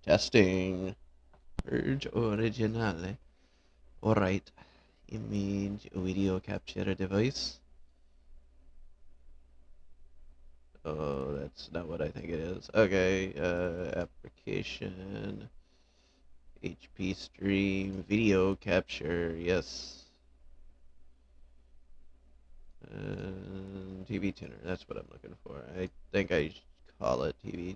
Testing. Urge originale. Alright. Image video capture device. Oh, that's not what I think it is. Okay, application. HP stream. Video capture. Yes. TV tuner. That's what I'm looking for. I think I should call it TV.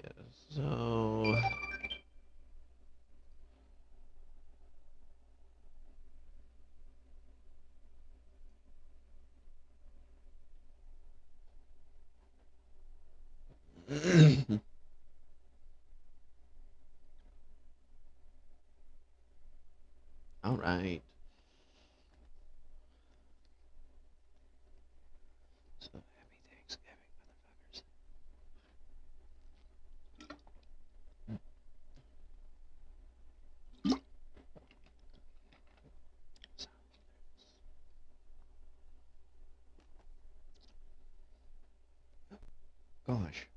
Yeah. So. All right. So happy Thanksgiving, motherfuckers. Gosh.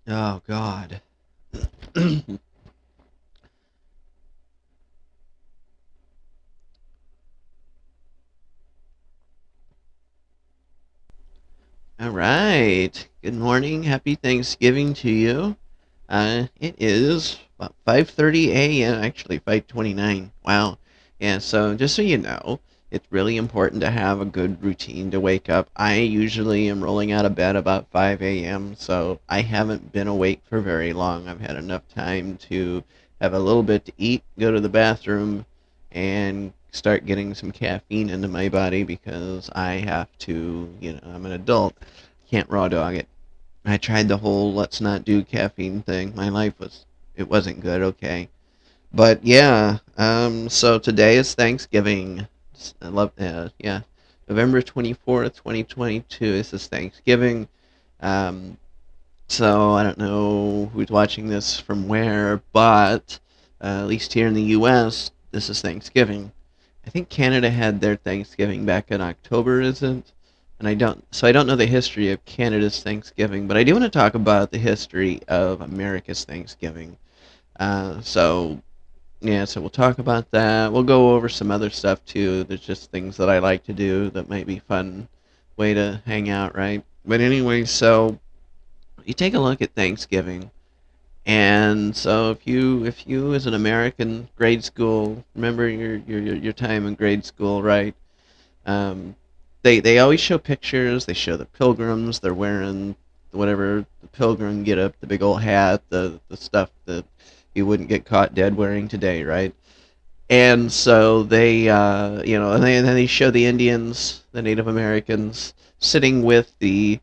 Oh God. All right. Good morning. Happy Thanksgiving to you. It is about 5:30 a.m. Actually, 5:29. Wow. Yeah. So just so you know, it's really important to have a good routine to wake up. I usually am rolling out of bed about 5 a.m. So I haven't been awake for very long. I've had enough time to have a little bit to eat, go to the bathroom, and start getting some caffeine into my body because I have to. I'm an adult. Can't raw dog it. I tried the whole let's not do caffeine thing. My life it wasn't good, okay. But yeah, so today is Thanksgiving. I love yeah. November 24th, 2022. This is Thanksgiving. Um so I don't know who's watching this from where, but at least here in the US, this is Thanksgiving. I think Canada had their Thanksgiving back in October, isn't? And I don't know the history of Canada's Thanksgiving, but I do want to talk about the history of America's Thanksgiving. So yeah, so we'll talk about that. We'll go over some other stuff too. There's just things that I like to do that might be fun way to hang out, right? But anyway, so you take a look at Thanksgiving, and so if you as an American grade school, remember your time in grade school, right? Um, they always show pictures. They show the pilgrims. They're wearing whatever the pilgrim get up, the big old hat, the stuff that you wouldn't get caught dead wearing today, right? And so and then they show the Indians, the Native Americans, sitting with the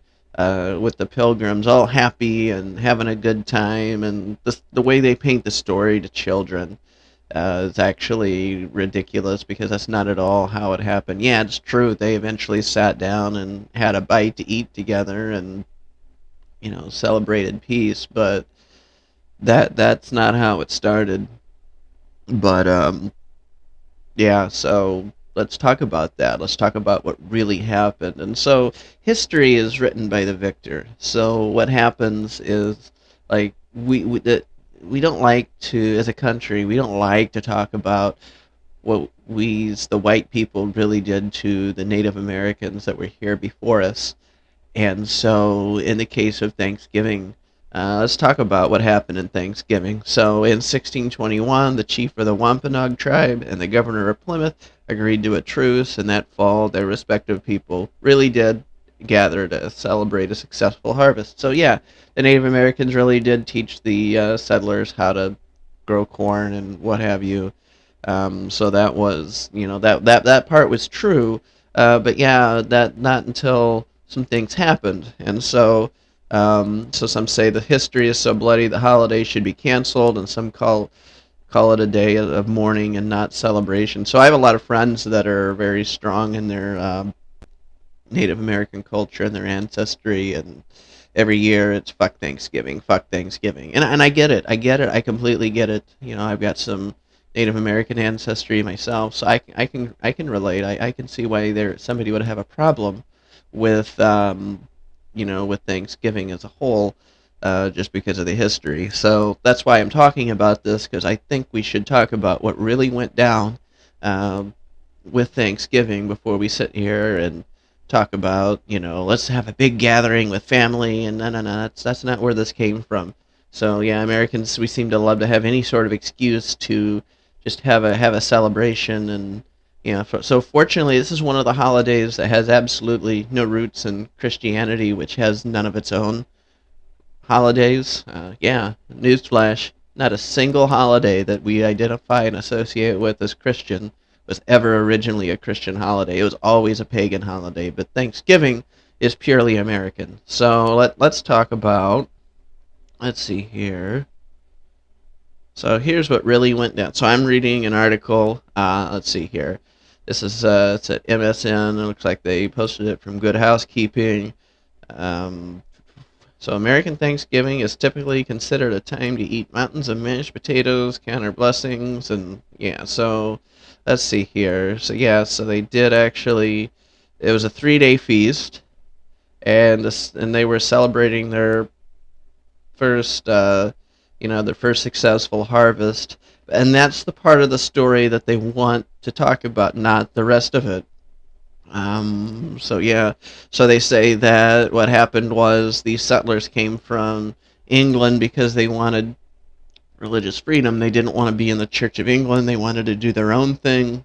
pilgrims, all happy and having a good time, and the way they paint the story to children is actually ridiculous because that's not at all how it happened. Yeah, it's true. They eventually sat down and had a bite to eat together and celebrated peace, but that's not how it started. But yeah, so let's talk about that. Let's talk about what really happened. And so history is written by the victor. So what happens is like we don't like to, as a country, we don't like to talk about what the white people really did to the Native Americans that were here before us. And so, in the case of Thanksgiving, let's talk about what happened in Thanksgiving. So, in 1621, the chief of the Wampanoag tribe and the governor of Plymouth agreed to a truce, and that fall, their respective people really did gather to celebrate a successful harvest. So, yeah, the Native Americans really did teach the settlers how to grow corn and what have you. So that was, that part was true. But yeah, that not until some things happened, and so some say the history is so bloody the holiday should be canceled, and some call it a day of mourning and not celebration. So I have a lot of friends that are very strong in their Native American culture and their ancestry, and every year it's fuck Thanksgiving, and I get it, I completely get it. I've got some Native American ancestry myself, so I can relate. I can see why somebody would have a problem with with Thanksgiving as a whole, just because of the history. So that's why I'm talking about this, because I think we should talk about what really went down um, with Thanksgiving before we sit here and talk about, let's have a big gathering with family, and no, that's not where this came from. So yeah, Americans, we seem to love to have any sort of excuse to just have a celebration. And so fortunately, this is one of the holidays that has absolutely no roots in Christianity, which has none of its own holidays. Yeah, newsflash: not a single holiday that we identify and associate with as Christian was ever originally a Christian holiday. It was always a pagan holiday. But Thanksgiving is purely American. So let's talk about. Let's see here. So here's what really went down. So I'm reading an article. Let's see here. This is it's at MSN. It looks like they posted it from Good Housekeeping. Um, so American Thanksgiving is typically considered a time to eat mountains of mashed potatoes, count our blessings, and yeah. So let's see here. So yeah, so they did actually. It was a 3-day feast, and they were celebrating first, their first successful harvest. And that's the part of the story that they want to talk about, not the rest of it. So yeah, so they say that what happened was these settlers came from England because they wanted religious freedom. They didn't want to be in the Church of England. They wanted to do their own thing.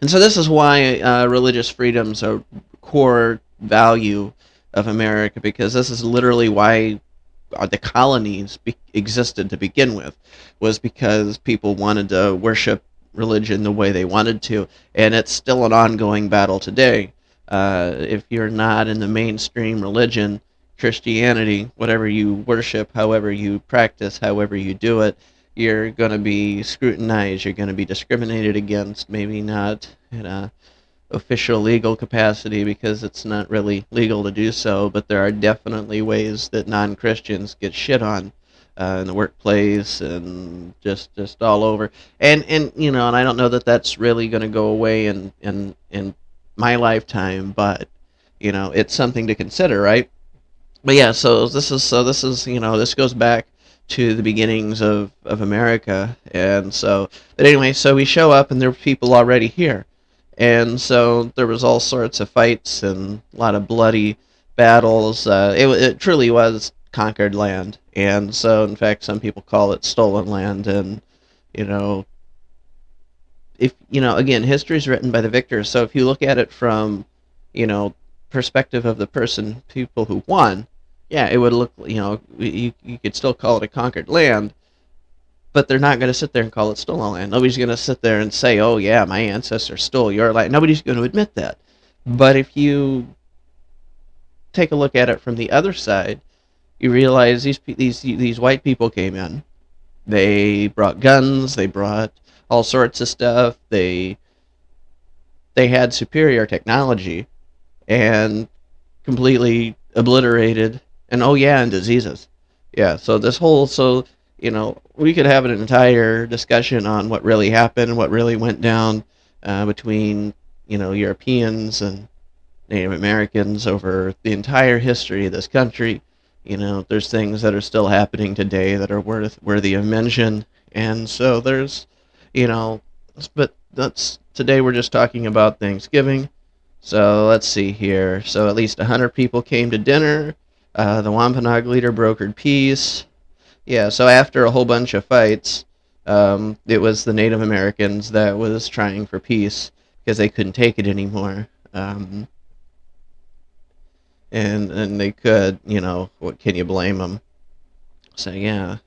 And so this is why religious freedom's a core value of America, because this is literally why the colonies existed to begin with, was because people wanted to worship religion the way they wanted to, and it's still an ongoing battle today. If you're not in the mainstream religion, Christianity, whatever you worship, however you practice, however you do it, you're going to be scrutinized, you're going to be discriminated against, maybe not in a official legal capacity because it's not really legal to do so, but there are definitely ways that non-Christians get shit on in the workplace and just all over. And I don't know that that's really going to go away in my lifetime, but it's something to consider, right? But yeah, this goes back to the beginnings of America. And so, but anyway, so we show up and there are people already here. And so there was all sorts of fights and a lot of bloody battles. It truly was conquered land. And so, in fact, some people call it stolen land. And you know if again, history is written by the victors. So if you look at it from you know perspective of the people who won, yeah, it would look, you could still call it a conquered land, but they're not going to sit there and call it stolen land. Nobody's going to sit there and say, oh yeah, my ancestors stole your land. Nobody's going to admit that. But if you take a look at it from the other side, you realize these white people came in. They brought guns. They brought all sorts of stuff. They had superior technology and completely obliterated. And oh yeah, and diseases. Yeah. So we could have an entire discussion on what really happened and what really went down between Europeans and Native Americans over the entire history of this country. There's things that are still happening today that are worthy of mention. And so you know, but that's today we're just talking about Thanksgiving. So let's see here. So at least 100 people came to dinner. The Wampanoag leader brokered peace. Yeah, so after a whole bunch of fights, it was the Native Americans that was trying for peace because they couldn't take it anymore. And they could, what can you blame them? So yeah,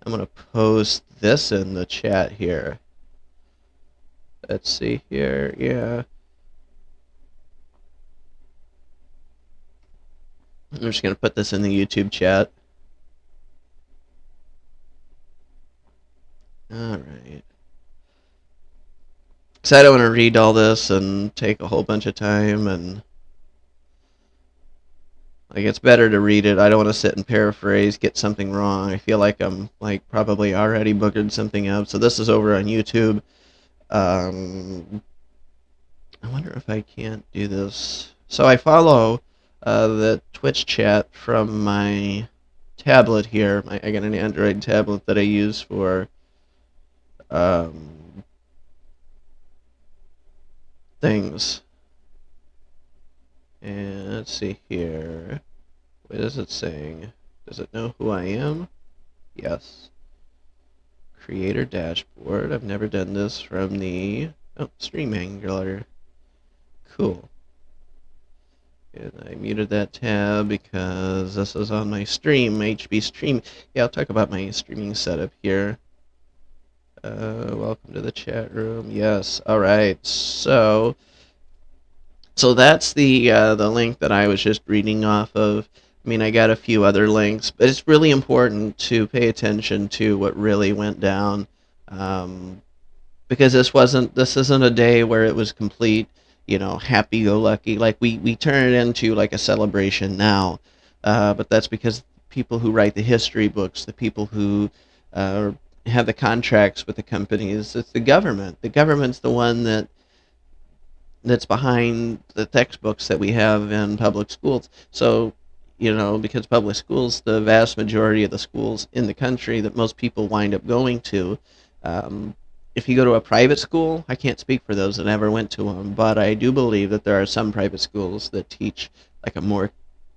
I'm gonna post this in the chat here. Let's see here. Yeah. I'm just going to put this in the YouTube chat. Alright. So I don't want to read all this and take a whole bunch of time. And Like it's better to read it. I don't want to sit and paraphrase, get something wrong. I feel like I'm like probably already boogered something up. So this is over on YouTube. Um, I wonder if I can't do this. So I follow the Twitch chat from my tablet here. I got an Android tablet that I use for um, things. And let's see here. What is it saying? Does it know who I am? Yes. Creator dashboard. I've never done this from the Stream Angler. Cool. And I muted that tab because this is on my stream, HB Stream. Yeah, I'll talk about my streaming setup here. Welcome to the chat room. Yes. All right. So that's the link that I was just reading off of. I mean, I got a few other links, but it's really important to pay attention to what really went down, um, because this isn't a day where it was complete, happy-go-lucky. Like we turn it into like a celebration now, but that's because people who write the history books, the people who uh, have the contracts with the companies, it's the government. The government's the one that's behind the textbooks that we have in public schools. So, because public schools, the vast majority of the schools in the country that most people wind up going to, um, if you go to a private school, I can't speak for those that never went to them, but I do believe that there are some private schools that teach like a more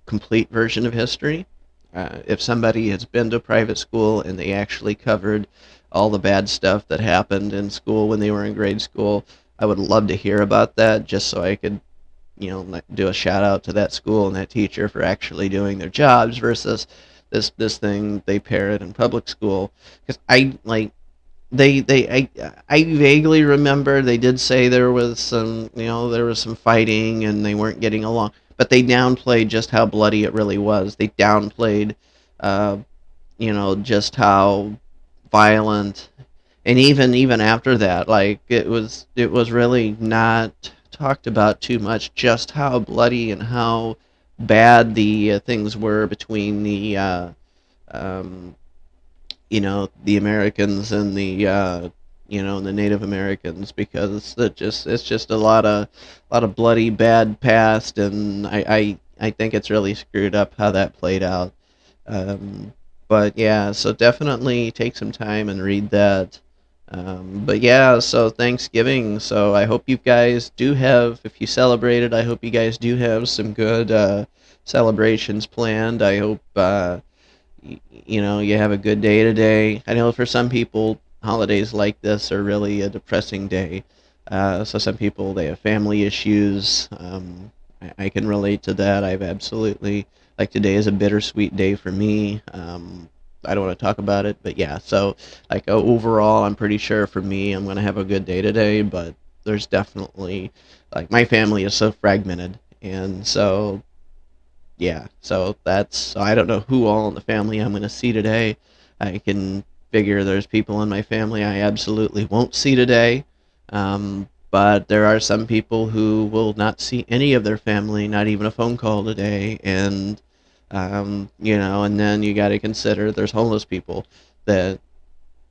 complete version of history. If somebody has been to private school and they actually covered all the bad stuff that happened in school when they were in grade school, I would love to hear about that just so I could, do a shout out to that school and that teacher for actually doing their jobs versus this thing they parrot in public school. Because I vaguely remember they did say there was some fighting and they weren't getting along, but they downplayed just how bloody it really was. They downplayed, uh, just how violent, and even after that, like it was really not talked about too much. Just how bloody and how bad the things were between um, the Americans and the Native Americans, because it's just a lot of bloody bad past, and I think it's really screwed up how that played out. Um, but yeah, so definitely take some time and read that. But yeah, so Thanksgiving. So I hope you guys do have, if you celebrated, I hope you guys do have some good celebrations planned. I hope you have a good day today. I know for some people, holidays like this are really a depressing day. So some people, they have family issues. I can relate to that. I've absolutely, like, today is a bittersweet day for me. I don't want to talk about it, but yeah. So like, overall, I'm pretty sure for me, I'm gonna have a good day today. But there's definitely, like, my family is so fragmented, and so yeah, so I don't know who all in the family I'm going to see today. I can figure there's people in my family I absolutely won't see today. But there are some people who will not see any of their family, not even a phone call today. And then you got to consider there's homeless people that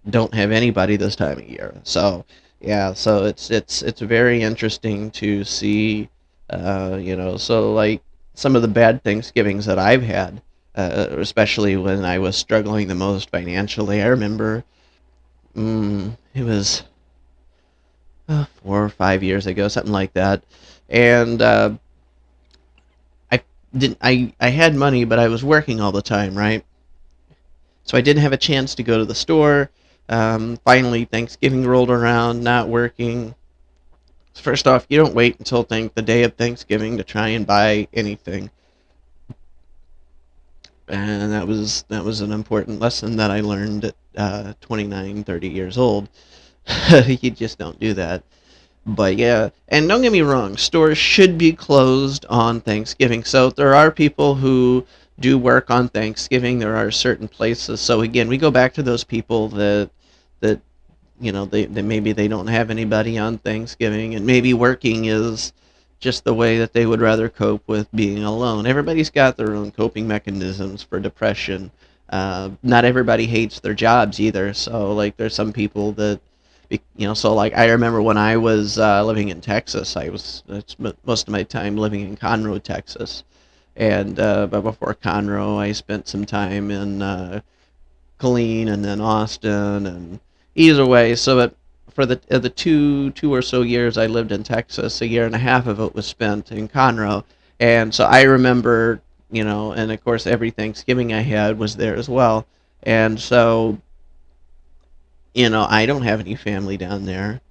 don't have anybody this time of year. So yeah, so it's very interesting to see, so like some of the bad Thanksgivings that I've had, especially when I was struggling the most financially. I remember, it was 4 or 5 years ago, something like that, and I didn't. I had money, but I was working all the time, right? So I didn't have a chance to go to the store. Finally, Thanksgiving rolled around, not working. First off, you don't wait until the day of Thanksgiving to try and buy anything, and that was an important lesson that I learned at 29, 30 years old. You just don't do that. But yeah, and don't get me wrong, stores should be closed on Thanksgiving. So there are people who do work on Thanksgiving. There are certain places. So again, we go back to those people that maybe they don't have anybody on Thanksgiving, and maybe working is just the way that they would rather cope with being alone. Everybody's got their own coping mechanisms for depression. Not everybody hates their jobs either. So like, there's some people that, so like I remember when I was living in Texas, I was that's most of my time living in Conroe, Texas, and but before Conroe, I spent some time in Killeen and then Austin, and either way. So that for the two or so years I lived in Texas, a year and a half of it was spent in Conroe, and so I remember, and of course every Thanksgiving I had was there as well, and so I don't have any family down there.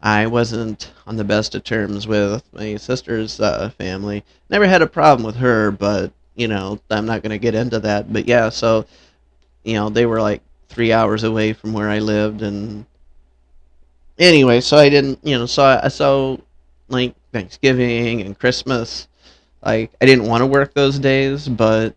I wasn't on the best of terms with my sister's family. Never had a problem with her, but I'm not going to get into that. But yeah, so they were like 3 hours away from where I lived, and anyway, so I didn't, so like Thanksgiving and Christmas, like I didn't want to work those days, but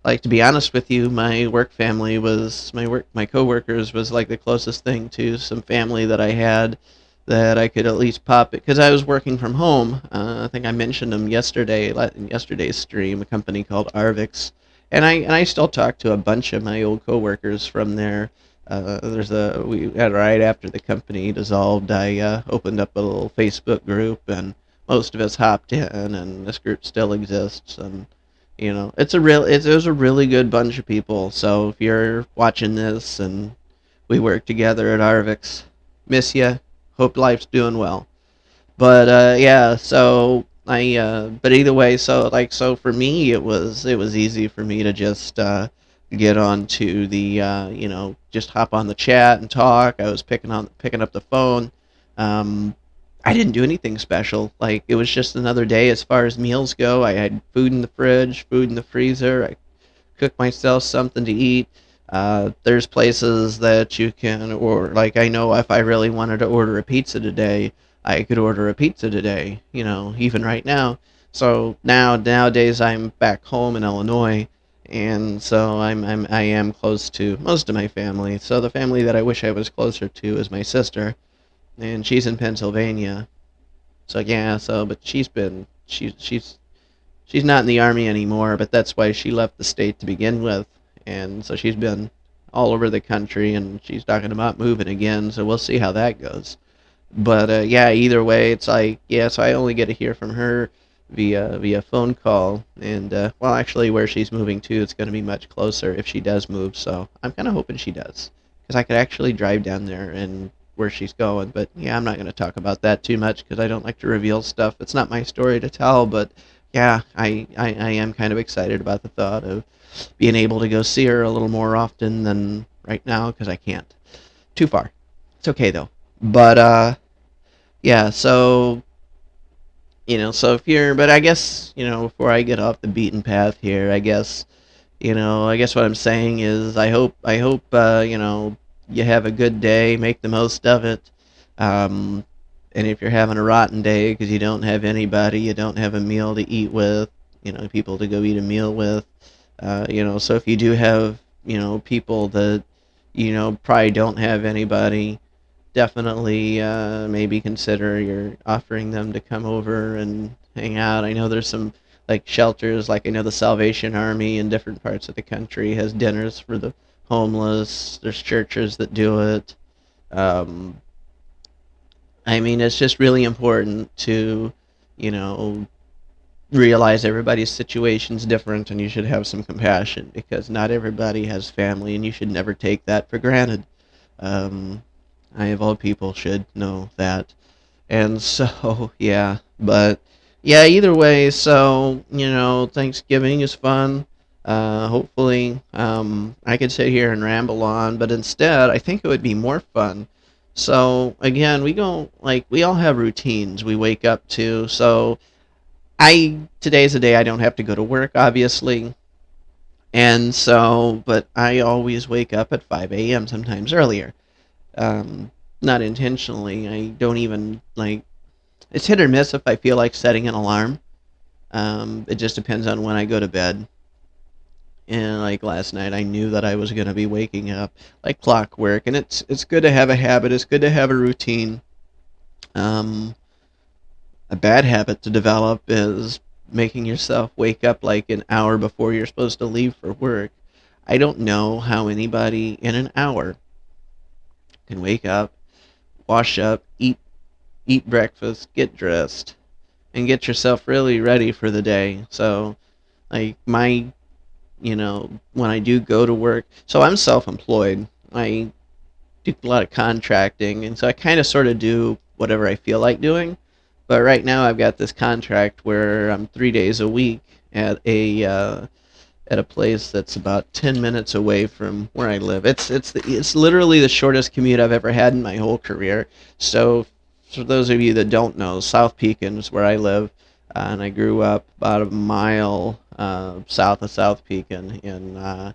like to be honest with you, my work family was my coworkers was like the closest thing to some family that I had that I could at least pop it because I was working from home. I think I mentioned them yesterday in yesterday's stream, a company called Arvix, and I still talk to a bunch of my old coworkers from there. There's a we had right after the company dissolved, I opened up a little Facebook group, and most of us hopped in, and this group still exists, and it was a really good bunch of people. So if you're watching this and we work together at Arvix, miss ya. Hope life's doing well. But yeah, so but either way, so for me, it was easy for me to just get on to the just hop on the chat and talk. I was picking up the phone. Um, I didn't do anything special. Like, it was just another day as far as meals go. I had food in the fridge, food in the freezer. I cook myself something to eat. There's places that you can, or like I know if I really wanted to order a pizza today, I could order a pizza today. Even right now. So nowadays I'm back home in Illinois, and so I am close to most of my family. So the family that I wish I was closer to is my sister, and she's in Pennsylvania. So yeah, but she's not in the army anymore, but that's why she left the state to begin with. And so she's been all over the country, and she's talking about moving again, so we'll see how that goes. But yeah, either way, it's like, yeah, so I only get to hear from her via phone call, and well, actually, where she's moving to, it's going to be much closer if she does move. So I'm kind of hoping she does, because I could actually drive down there and where she's going. But yeah, I'm not going to talk about that too much because I don't like to reveal stuff. It's not my story to tell. But yeah, I am kind of excited about the thought of being able to go see her a little more often than right now because I can't. Too far. It's okay though. But yeah, so if you're, but I guess, before I get off the beaten path here, I guess what I'm saying is I hope you have a good day, make the most of it. Um, and if you're having a rotten day because you don't have anybody, you don't have a meal to eat with, people to go eat a meal with, so if you do have, people that, probably don't have anybody, definitely maybe consider you're offering them to come over and hang out. I know there's some like shelters, like I know the Salvation Army in different parts of the country has dinners for the homeless. There's churches that do it. Um, I mean, it's just really important to, you know, realize everybody's situation's different, and you should have some compassion because not everybody has family, and you should never take that for granted. Um, I, of all people, should know that. And so, yeah, but yeah, either way, so, Thanksgiving is fun. Hopefully, I could sit here and ramble on, but instead, I think it would be more fun. So, again, we all have routines we wake up to. So, today's a day I don't have to go to work, obviously. And so, but I always wake up at 5 a.m., sometimes earlier. Not intentionally. I don't even like, it's hit or miss if I feel like setting an alarm. It just depends on when I go to bed. And like last night, I knew that I was going to be waking up like clockwork, and it's good to have a habit. It's good to have a routine. Um, A bad habit to develop is making yourself wake up like an hour before you're supposed to leave for work. I don't know how anybody in an hour can wake up, wash up, eat breakfast, get dressed, and get yourself really ready for the day. So, like when I do go to work, so I'm self-employed. I do a lot of contracting, and so I kind of sort of do whatever I feel like doing. But right now, I've got this contract where I'm 3 days a week at a place that's about 10 minutes away from where I live. It's literally the shortest commute I've ever had in my whole career. So for those of you that don't know, South Pekin is where I live, and I grew up about a mile south of South Pekin. And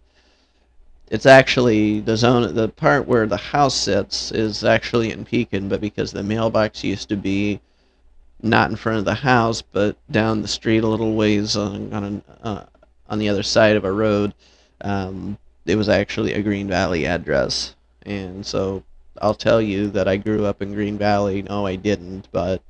it's actually the part where the house sits is actually in Pekin, but because the mailbox used to be not in front of the house, but down the street a little ways on the other side of a road. It was actually a Green Valley address, and so I'll tell you that I grew up in Green Valley. No, I didn't, but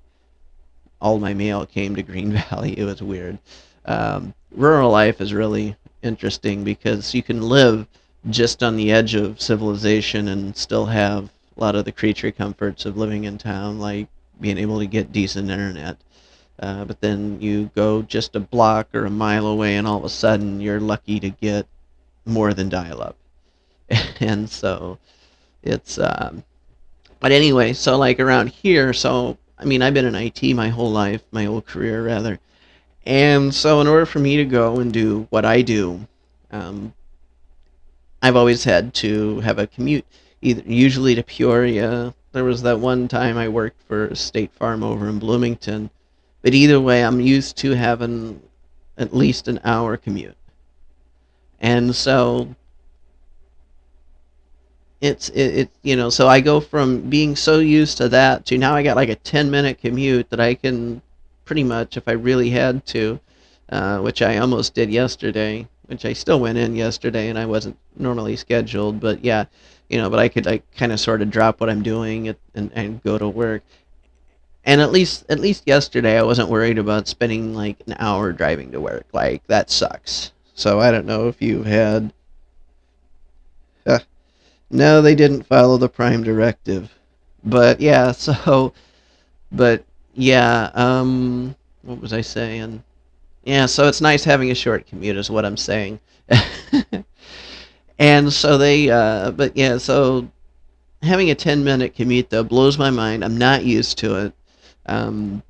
all my mail came to Green Valley. It was weird. Rural life is really interesting because you can live just on the edge of civilization and still have a lot of the creature comforts of living in town, like being able to get decent internet. But then you go just a block or a mile away, and all of a sudden you're lucky to get more than dial-up. And so it's, but anyway, so like around here, so I mean, I've been in IT my whole life, my whole career rather. And so in order for me to go and do what I do, um, I've always had to have a commute, either usually to Peoria. There was that one time I worked for State Farm over in Bloomington, but either way, I'm used to having at least an hour commute. And so so I go from being so used to that to now I got like a 10-minute commute that I can pretty much, if I really had to, which I almost did yesterday, which I still went in yesterday and I wasn't normally scheduled, but yeah, but I could like kind of sort of drop what I'm doing and go to work. And at least yesterday I wasn't worried about spending like an hour driving to work. Like that sucks. So I don't know if you've had. Uh, no, they didn't follow the Prime Directive. But yeah, but yeah, what was I saying? Yeah, so it's nice having a short commute, is what I'm saying. And so but yeah, so having a 10-minute commute though blows my mind. I'm not used to it. Um,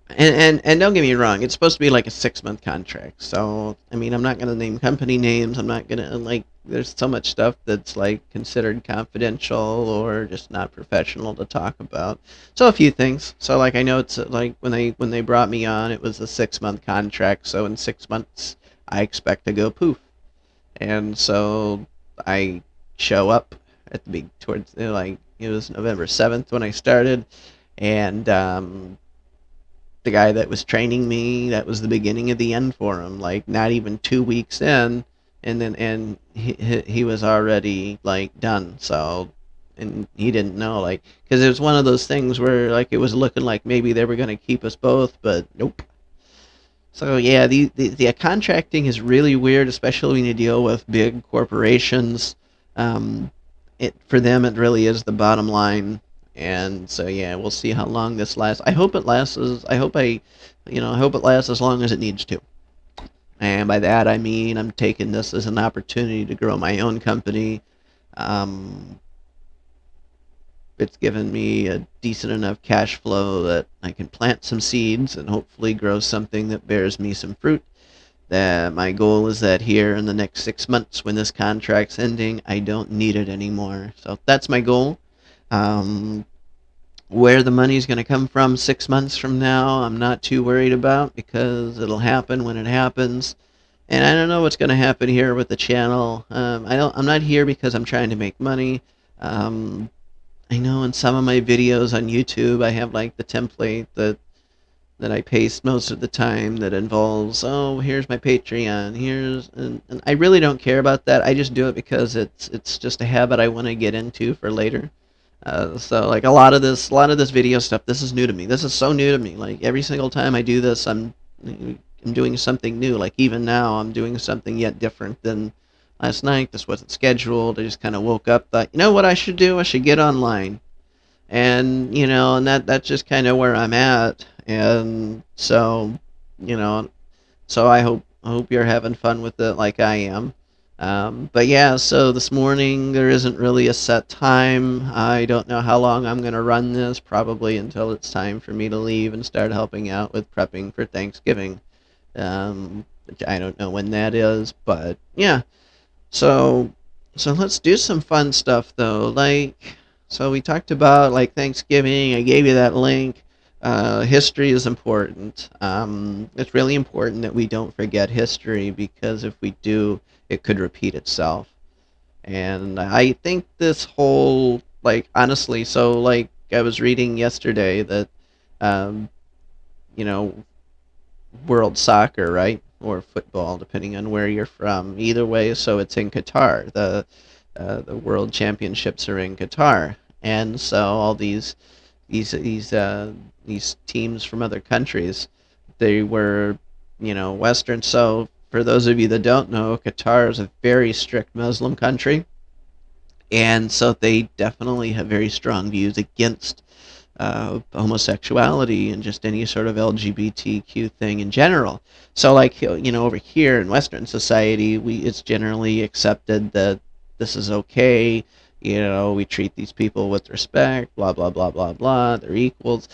and don't get me wrong, it's supposed to be like a 6-month contract. So I mean, I'm not gonna name company names. I'm not gonna like. There's so much stuff that's like considered confidential or just not professional to talk about. So a few things. So like I know it's like when they brought me on, it was a 6-month contract. So in 6 months, I expect to go poof. And so I show up at the big towards like it was November 7th when I started, and the guy that was training me, that was the beginning of the end for him. Like not even 2 weeks in, and he was already like done. So, and he didn't know, like, because it was one of those things where like it was looking like maybe they were gonna keep us both, but nope. So yeah, the contracting is really weird, especially when you deal with big corporations. For them it really is the bottom line, and so yeah, we'll see how long this lasts. I hope it lasts. I hope it lasts as long as it needs to. And by that I mean I'm taking this as an opportunity to grow my own company. Um, it's given me a decent enough cash flow that I can plant some seeds and hopefully grow something that bears me some fruit. That my goal is that here in the next 6 months, when this contract's ending, I don't need it anymore. So that's my goal. Um, where the money's going to come from 6 months from now, I'm not too worried about because it'll happen when it happens. And I don't know what's going to happen here with the channel. I'm not here because I'm trying to make money. Um, I know in some of my videos on YouTube, I have like the template that I paste most of the time that involves, oh, here's my Patreon, and I really don't care about that. I just do it because it's just a habit I want to get into for later. So like a lot of this video stuff, this is new to me. This is so new to me. Like every single time I do this, I'm doing something new. Like even now, I'm doing something yet different than last night. This wasn't scheduled. I just kind of woke up, thought, you know what I should do? I should get online, and and that's just kind of where I'm at. And so, you know, so I hope you're having fun with it like I am. But yeah, so this morning there isn't really a set time. I don't know how long I'm gonna run this. Probably until it's time for me to leave and start helping out with prepping for Thanksgiving. Which I don't know when that is, but yeah. So so let's do some fun stuff though. Like so we talked about like Thanksgiving. I gave you that link. History is important. It's really important that we don't forget history because if we do, it could repeat itself. And I think this whole like honestly, so like I was reading yesterday that um, you know world soccer, right? Or football, depending on where you're from. Either way, so it's in Qatar. The world championships are in Qatar, and so all these these uh, these teams from other countries, they were Western. So for those of you that don't know, Qatar is a very strict Muslim country, and so they definitely have very strong views against homosexuality and just any sort of LGBTQ thing in general. So, like over here in Western society, we it's generally accepted that this is okay. We treat these people with respect. Blah blah blah blah blah. They're equals.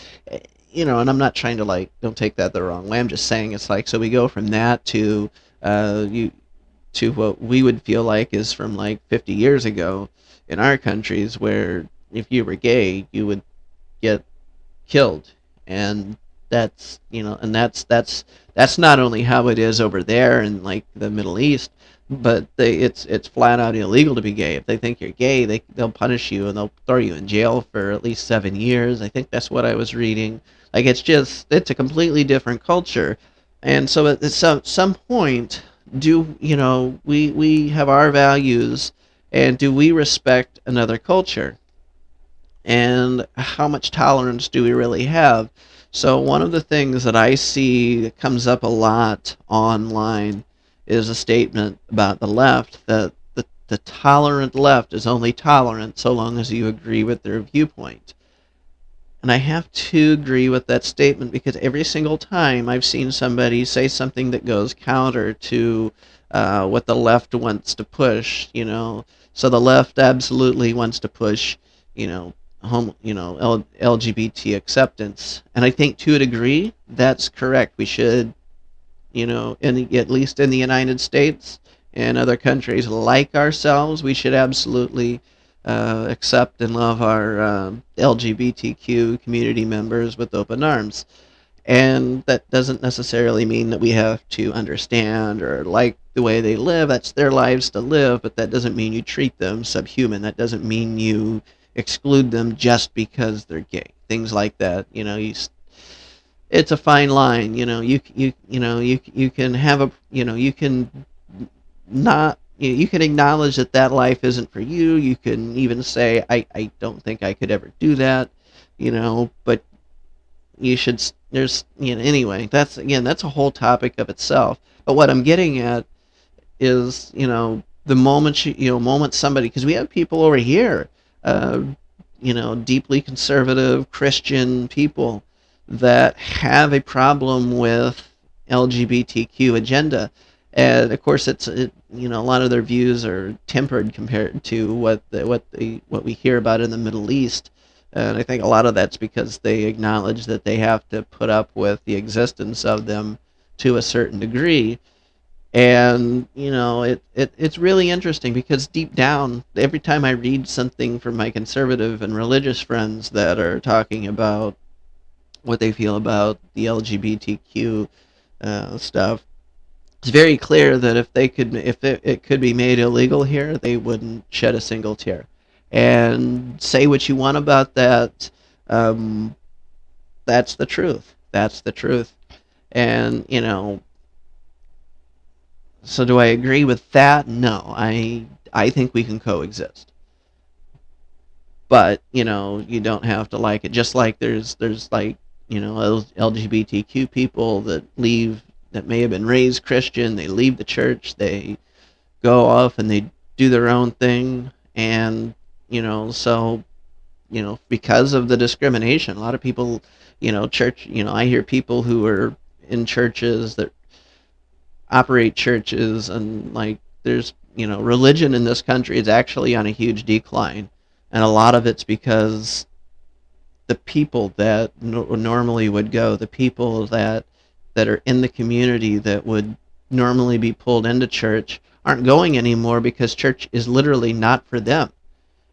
And I'm not trying to like don't take that the wrong way. I'm just saying it's like so we go from that to you to what we would feel like is from like 50 years ago in our countries where if you were gay you would get killed. And that's not only how it is over there in like the Middle East, but it's flat out illegal to be gay. If they think you're gay, they'll punish you and they'll throw you in jail for at least 7 years. I think that's what I was reading. Like it's a completely different culture. And so at some point, do we have our values, and do we respect another culture? And how much tolerance do we really have? So one of the things that I see that comes up a lot online is a statement about the left that the tolerant left is only tolerant so long as you agree with their viewpoint. And I have to agree with that statement because every single time I've seen somebody say something that goes counter to what the left wants to push, so the left absolutely wants to push, LGBT acceptance, and I think to a degree that's correct. We should, at least in the United States and other countries like ourselves, we should absolutely accept and love our LGBTQ community members with open arms. And that doesn't necessarily mean that we have to understand or like the way they live. That's their lives to live, but that doesn't mean you treat them subhuman. That doesn't mean you exclude them just because they're gay. Things like that. It's a fine line. You can have a you can not you can acknowledge that that life isn't for you. You can even say I don't think I could ever do that. But you should there's anyway, that's a whole topic of itself. But what I'm getting at is the moment moment somebody, because we have people over here, uh, deeply conservative Christian people that have a problem with LGBTQ agenda. And of course a lot of their views are tempered compared to what we hear about in the Middle East. And I think a lot of that's because they acknowledge that they have to put up with the existence of them to a certain degree. And it's really interesting because deep down, every time I read something from my conservative and religious friends that are talking about what they feel about the LGBTQ stuff, it's very clear that if it could be made illegal here, they wouldn't shed a single tear. And say what you want about that, um, that's the truth. That's the truth. And so do I agree with that? No, I think we can coexist. but you don't have to like it. Just like there's like LGBTQ people that may have been raised Christian, they leave the church, they go off and they do their own thing, and so because of the discrimination, a lot of people, church, I hear people who are in churches that operate churches, and like there's religion in this country is actually on a huge decline, and a lot of it's because the people that normally would go, the people that are in the community that would normally be pulled into church, aren't going anymore because church is literally not for them.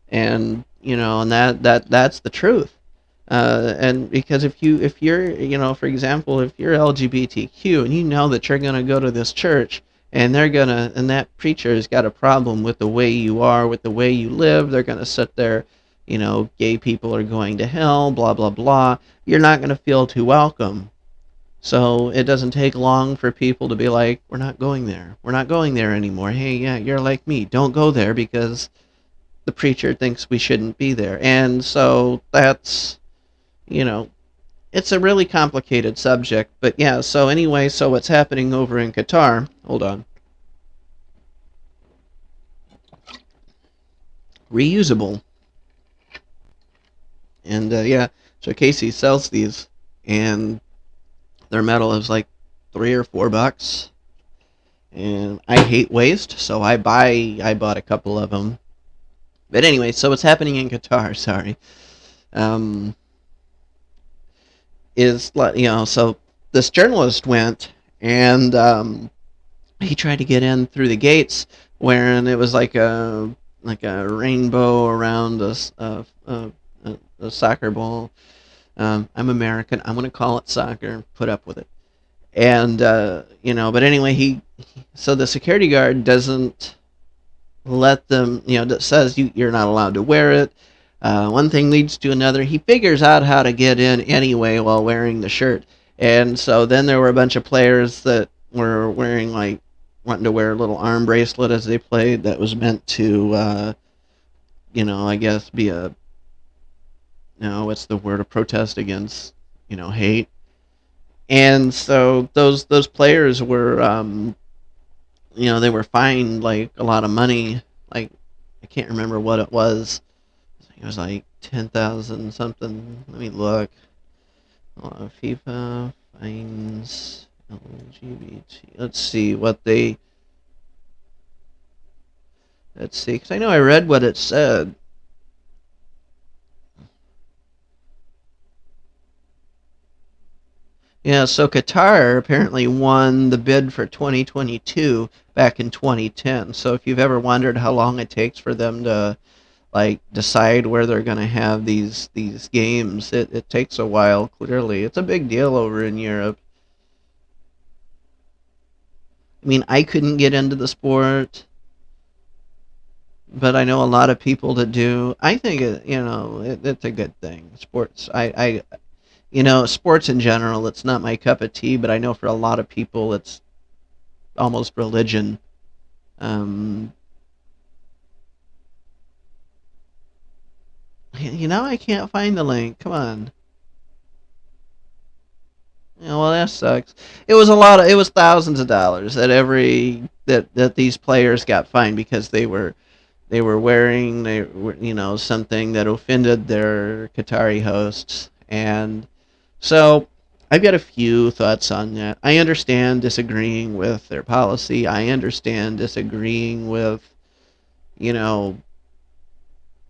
And and that's the truth. And because if you're for example, if you're LGBTQ and you know that you're going to go to this church, and that preacher has got a problem with the way you are, with the way you live, they're going to sit there, gay people are going to hell, blah blah blah, you're not going to feel too welcome. So it doesn't take long for people to be like, we're not going there, we're not going there anymore. Hey, yeah, you're like me, don't go there because the preacher thinks we shouldn't be there. And so that's, you know, it's a really complicated subject. But yeah, so anyway, so what's happening over in Qatar, hold on, reusable. And yeah, so Casey sells these, and their metal is like $3 or $4. And I hate waste, so I bought a couple of them. But anyway, so what's happening in Qatar? Sorry, um, is so this journalist went, and he tried to get in through the gates, wherein it was like a rainbow around a soccer ball. I'm American. I'm gonna call it soccer. Put up with it. And but anyway, so the security guard doesn't let them, that says you're not allowed to wear it. One thing leads to another. He figures out how to get in anyway while wearing the shirt. And so then there were a bunch of players that were wearing, like, wanting to wear a little arm bracelet as they played that was meant to, I guess be a, what's the word, a protest against, hate. And so those players were, they were fined like a lot of money. Like, I can't remember what it was. It was like 10,000 something. Let me look. FIFA fines LGBT. Let's see what they. Let's see, because I know I read what it said. Yeah, so Qatar apparently won the bid for 2022 back in 2010. So if you've ever wondered how long it takes for them to like decide where they're going to have these games, it takes a while. Clearly, it's a big deal over in Europe. I mean, I couldn't get into the sport, but I know a lot of people that do. I think it's a good thing. Sports, sports in general, it's not my cup of tea, but I know for a lot of people, it's almost religion. Um, I can't find the link. Come on. Yeah, well, that sucks. It was thousands of dollars that these players got fined because they were wearing something that offended their Qatari hosts. And so I've got a few thoughts on that. I understand disagreeing with their policy. I understand disagreeing with, you know,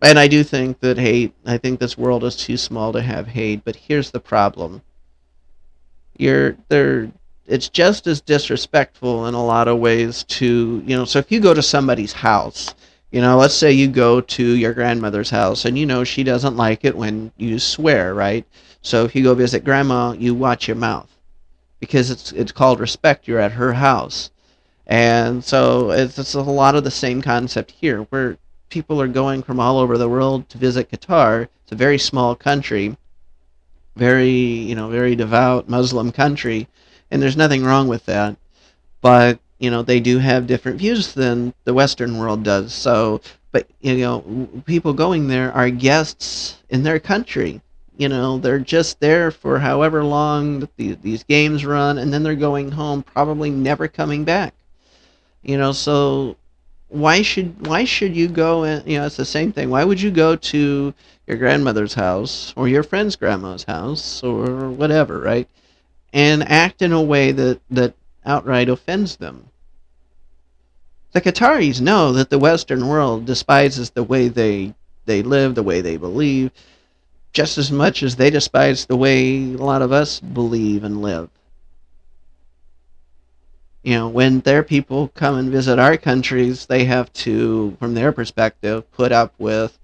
and I do think that I think this world is too small to have hate, but here's the problem. You're there It's just as disrespectful in a lot of ways to, so if you go to somebody's house, let's say you go to your grandmother's house, and she doesn't like it when you swear, right? So if you go visit grandma, you watch your mouth because it's called respect. You're at her house. And so it's a lot of the same concept here, where people are going from all over the world to visit Qatar. It's a very small country, very devout Muslim country, and there's nothing wrong with that. But they do have different views than the Western world does. So But people going there are guests in their country. They're just there for however long that these games run, and then they're going home, probably never coming back. So why should you go? And it's the same thing. Why would you go to your grandmother's house or your friend's grandma's house or whatever, right? And act in a way that outright offends them. The Qataris know that the Western world despises the way they live, the way they believe, just as much as they despise the way a lot of us believe and live. When their people come and visit our countries, they have to, from their perspective, put up with,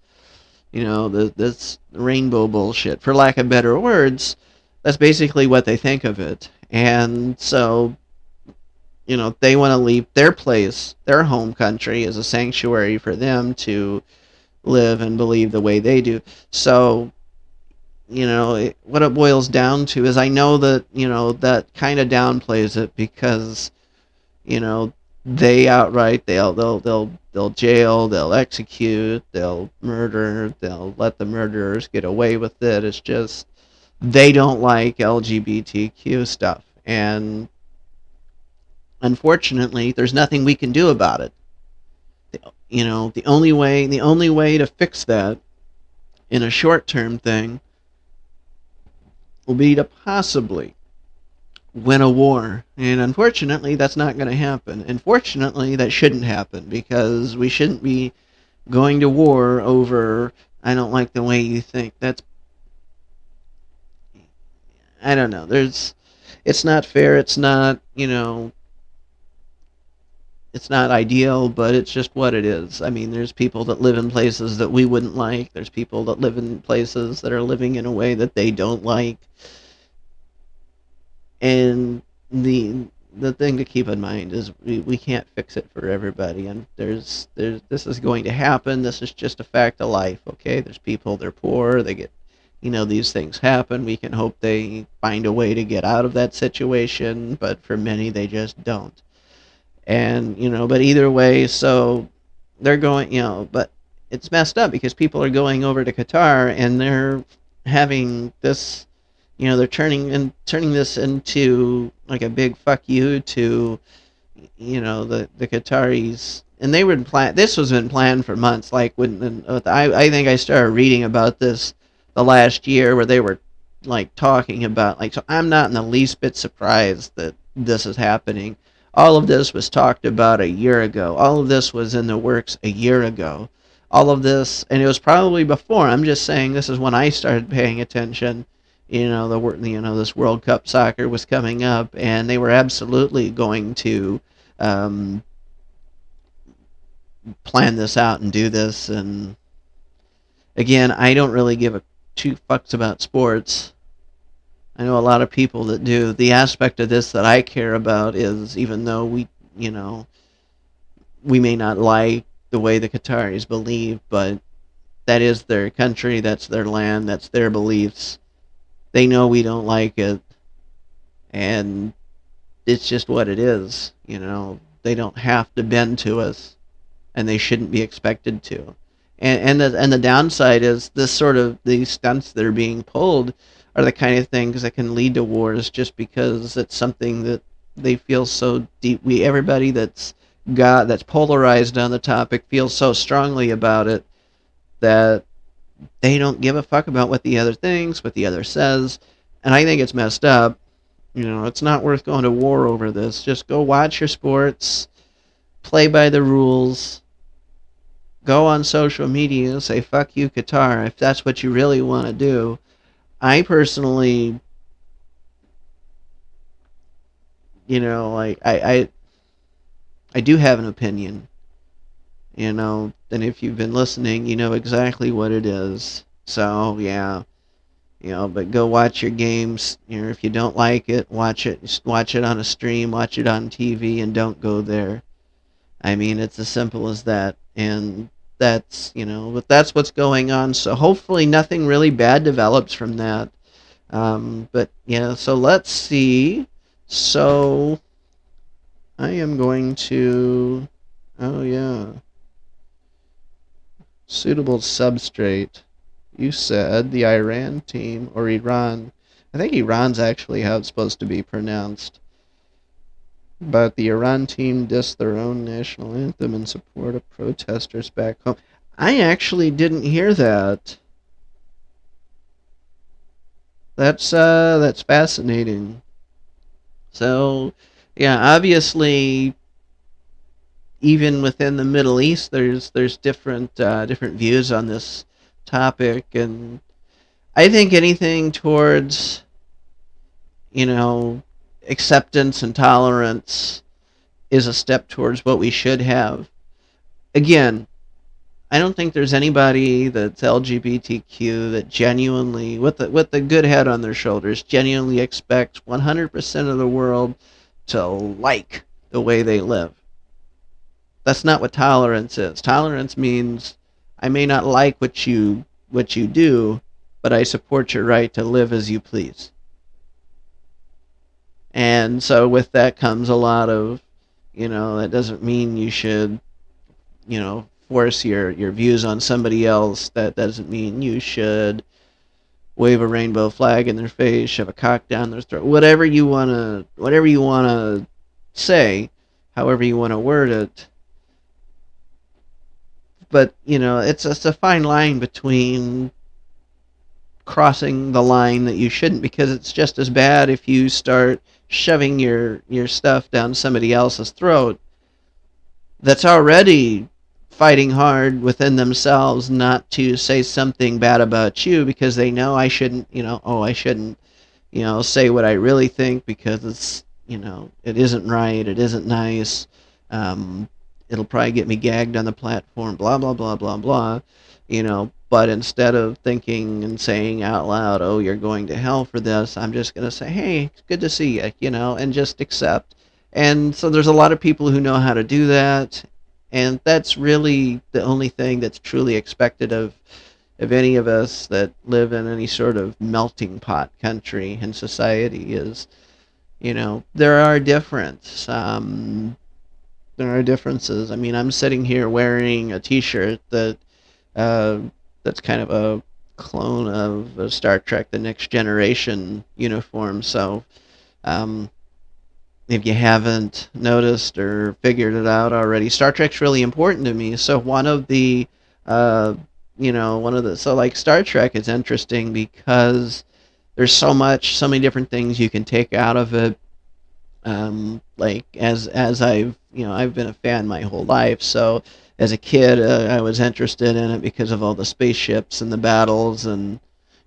this rainbow bullshit. For lack of better words, that's basically what they think of it. And so, they want to leave their place, their home country, as a sanctuary for them to live and believe the way they do. So, what it boils down to is I know that, that kind of downplays it because, you know, they outright they'll jail, they'll execute, they'll murder, they'll let the murderers get away with it. It's just they don't like LGBTQ stuff, and unfortunately, there's nothing we can do about it. The only way to fix that in a short-term thing will be to possibly win a war. And unfortunately, that's not going to happen. Unfortunately, that shouldn't happen because we shouldn't be going to war over, I don't like the way you think. I don't know. It's not fair. It's not ideal, but it's just what it is. I mean, there's people that live in places that we wouldn't like. There's people that live in places that are living in a way that they don't like. And the thing to keep in mind is we can't fix it for everybody, and there's this is going to happen. This is just a fact of life. Okay, there's people, they're poor, they get, these things happen. We can hope they find a way to get out of that situation, but for many they just don't. And but either way, so they're going, but it's messed up because people are going over to Qatar and they're having this, they're turning this into like a big fuck you to, the Qataris. And they were plan. This was been planned for months. Like I think I started reading about this the last year where they were like talking about, like, so I'm not in the least bit surprised that this is happening. All of this was talked about a year ago. All of this was in the works a year ago. All of this, and it was probably before. I'm just saying this is when I started paying attention. This World Cup soccer was coming up, and they were absolutely going to um, plan this out and do this. And again, I don't really give a two fucks about sports. I know a lot of people that do. The aspect of this that I care about is, even though we may not like the way the Qataris believe, but that is their country, that's their land, that's their beliefs. They know we don't like it, and it's just what it is. They don't have to bend to us, and they shouldn't be expected to. And the downside is this sort of these stunts that are being pulled are the kind of things that can lead to wars just because it's something that they feel so deep. Everybody that's polarized on the topic feels so strongly about it that they don't give a fuck about what the other thinks, what the other says. And I think it's messed up. It's not worth going to war over this. Just go watch your sports, play by the rules, go on social media, say fuck you Qatar if that's what you really want to do. I personally, like I do have an opinion, and if you've been listening, you know exactly what it is. So yeah, but go watch your games. If you don't like it, watch it. Just watch it on a stream, watch it on TV, and don't go there. I mean, it's as simple as that. And but that's what's going on. So hopefully nothing really bad develops from that. But yeah, so let's see. So I am going to. Oh yeah. Suitable substrate. You said the Iran team or Iran. I think Iran's actually how it's supposed to be pronounced. But the Iran team dissed their own national anthem in support of protesters back home. I actually didn't hear that. That's fascinating. So, yeah, obviously, even within the Middle East, there's different views on this topic, and I think anything towards you know acceptance and tolerance is a step towards what we should have. Again, I don't think there's anybody that's LGBTQ that genuinely, with the good head on their shoulders, genuinely expects 100% of the world to like the way they live. That's not what tolerance is. Tolerance means I may not like what you do, but I support your right to live as you please. And so with that comes a lot of, that doesn't mean you should, force your views on somebody else. That doesn't mean you should wave a rainbow flag in their face, shove a cock down their throat, whatever you wanna say, however you wanna word it. But it's a fine line between crossing the line that you shouldn't, because it's just as bad if you start shoving your stuff down somebody else's throat that's already fighting hard within themselves not to say something bad about you, because they know I shouldn't, I shouldn't, say what I really think, because it isn't right, it isn't nice. Um, It'll probably get me gagged on the platform, blah, blah, blah, blah, blah. But instead of thinking and saying out loud, oh, you're going to hell for this, I'm just going to say, hey, it's good to see you, and just accept. And so there's a lot of people who know how to do that. And that's really the only thing that's truly expected of any of us that live in any sort of melting pot country and society is, there are differences. I mean, I'm sitting here wearing a T-shirt uh, that's kind of a clone of a Star Trek: The Next Generation uniform. So, um, if you haven't noticed or figured it out already, Star Trek's really important to me. So uh, so like Star Trek is interesting because there's so many different things you can take out of it. Like as I've been a fan my whole life. So as a kid, I was interested in it because of all the spaceships and the battles, and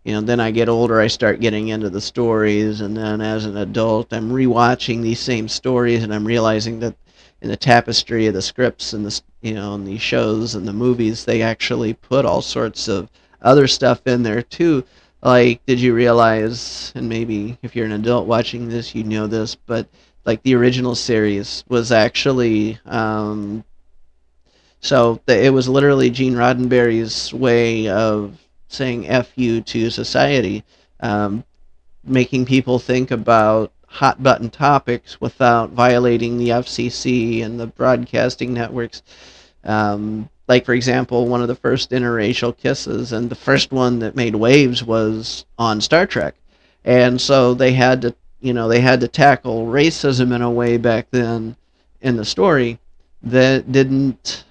then I get older, I start getting into the stories, and then as an adult, I'm rewatching these same stories, and I'm realizing that in the tapestry of the scripts and and the shows and the movies, they actually put all sorts of other stuff in there too. Like, did you realize? And maybe if you're an adult watching this, you know this, but like the original series was actually it was literally Gene Roddenberry's way of saying "f you" to society, um, making people think about hot button topics without violating the FCC and the broadcasting networks. Like, for example, one of the first interracial kisses, and the first one that made waves, was on Star Trek, and so they had to tackle racism in a way back then in the story that didn't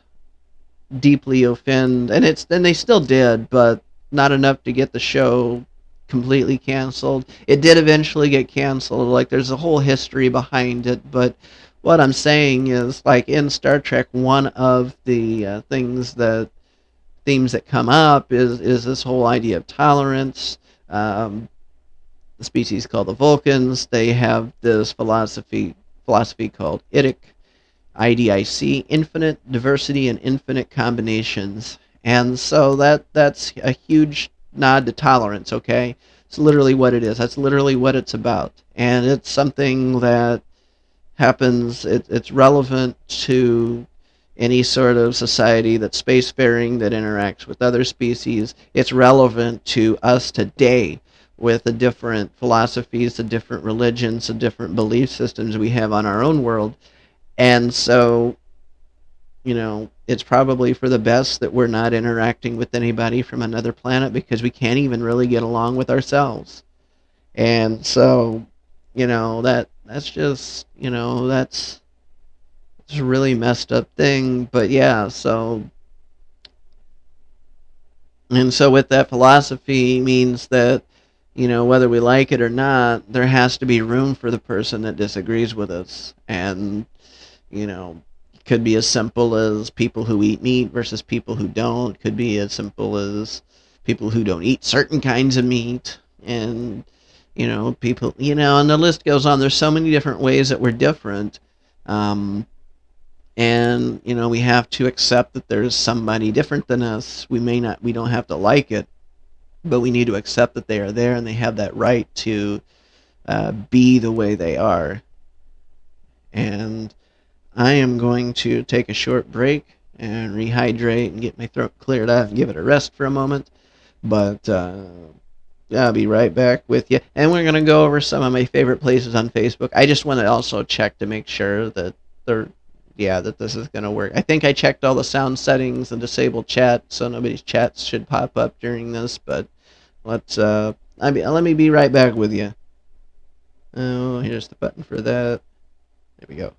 deeply offend, and they still did, but not enough to get the show completely canceled. It did eventually get canceled. Like, there's a whole history behind it, but what I'm saying is, like, in Star Trek, one of the themes that come up is this whole idea of tolerance. The species called the Vulcans, they have this philosophy called IDIC, infinite diversity and infinite combinations. And so that's a huge nod to tolerance, okay? It's literally what it is. That's literally what it's about. And it's something that happens, it's relevant to any sort of society that's spacefaring, that interacts with other species. It's relevant to us today with the different philosophies, the different religions, the different belief systems we have on our own world. And so, it's probably for the best that we're not interacting with anybody from another planet because we can't even really get along with ourselves. And so, that's just, it's a really messed up thing. But yeah, so with that philosophy means that, whether we like it or not, there has to be room for the person that disagrees with us. And, it could be as simple as people who eat meat versus people who don't. It could be as simple as people who don't eat certain kinds of meat. And, people, and the list goes on. There's so many different ways that we're different. Um, and, we have to accept that there's somebody different than us. We don't have to like it, but we need to accept that they are there and they have that right to be the way they are. And I am going to take a short break and rehydrate and get my throat cleared out and give it a rest for a moment. But I'll be right back with you. And we're going to go over some of my favorite places on Facebook. I just want to also check to make sure that they're, yeah, that this is going to work. I think I checked all the sound settings and disabled chat, so nobody's chats should pop up during this. But let me be right back with you. Oh, here's the button for that. There we go.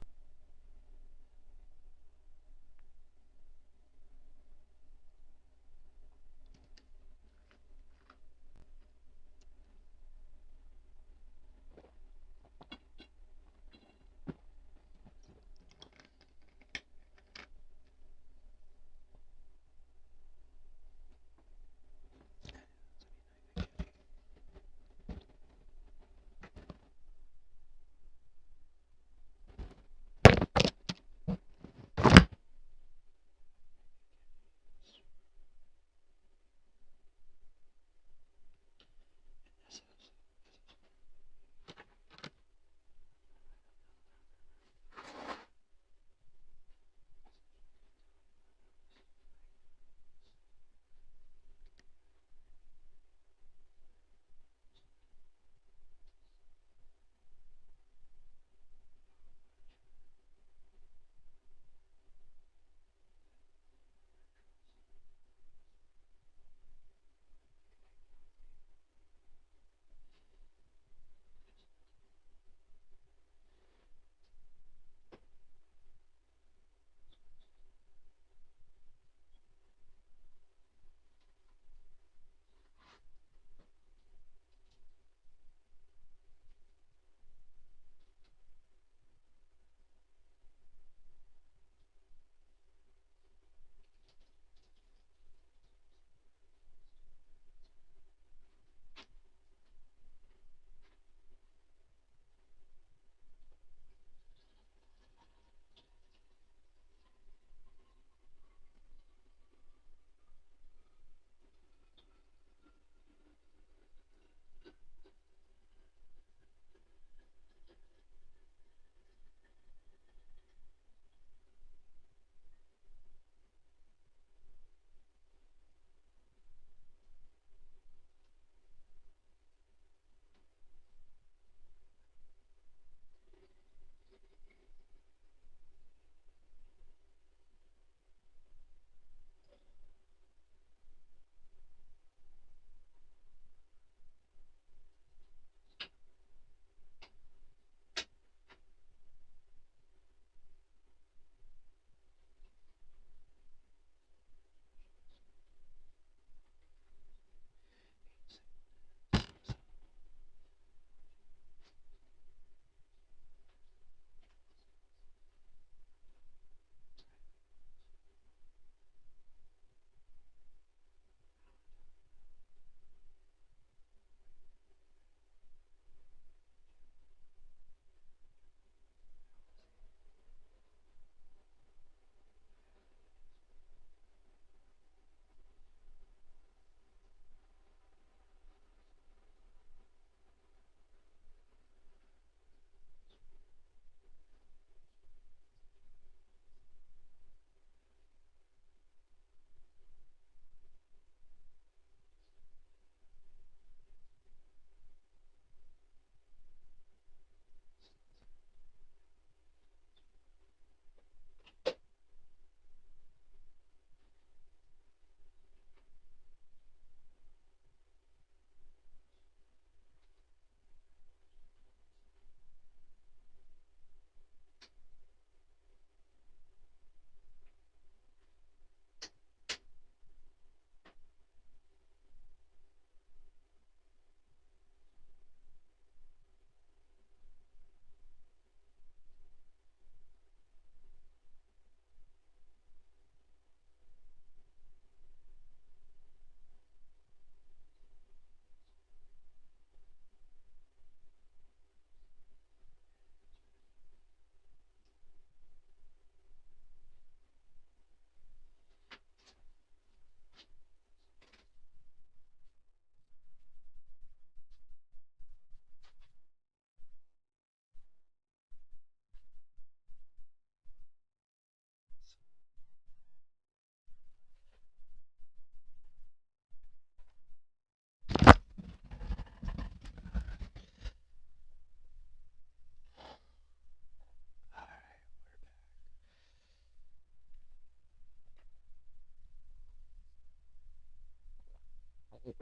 So,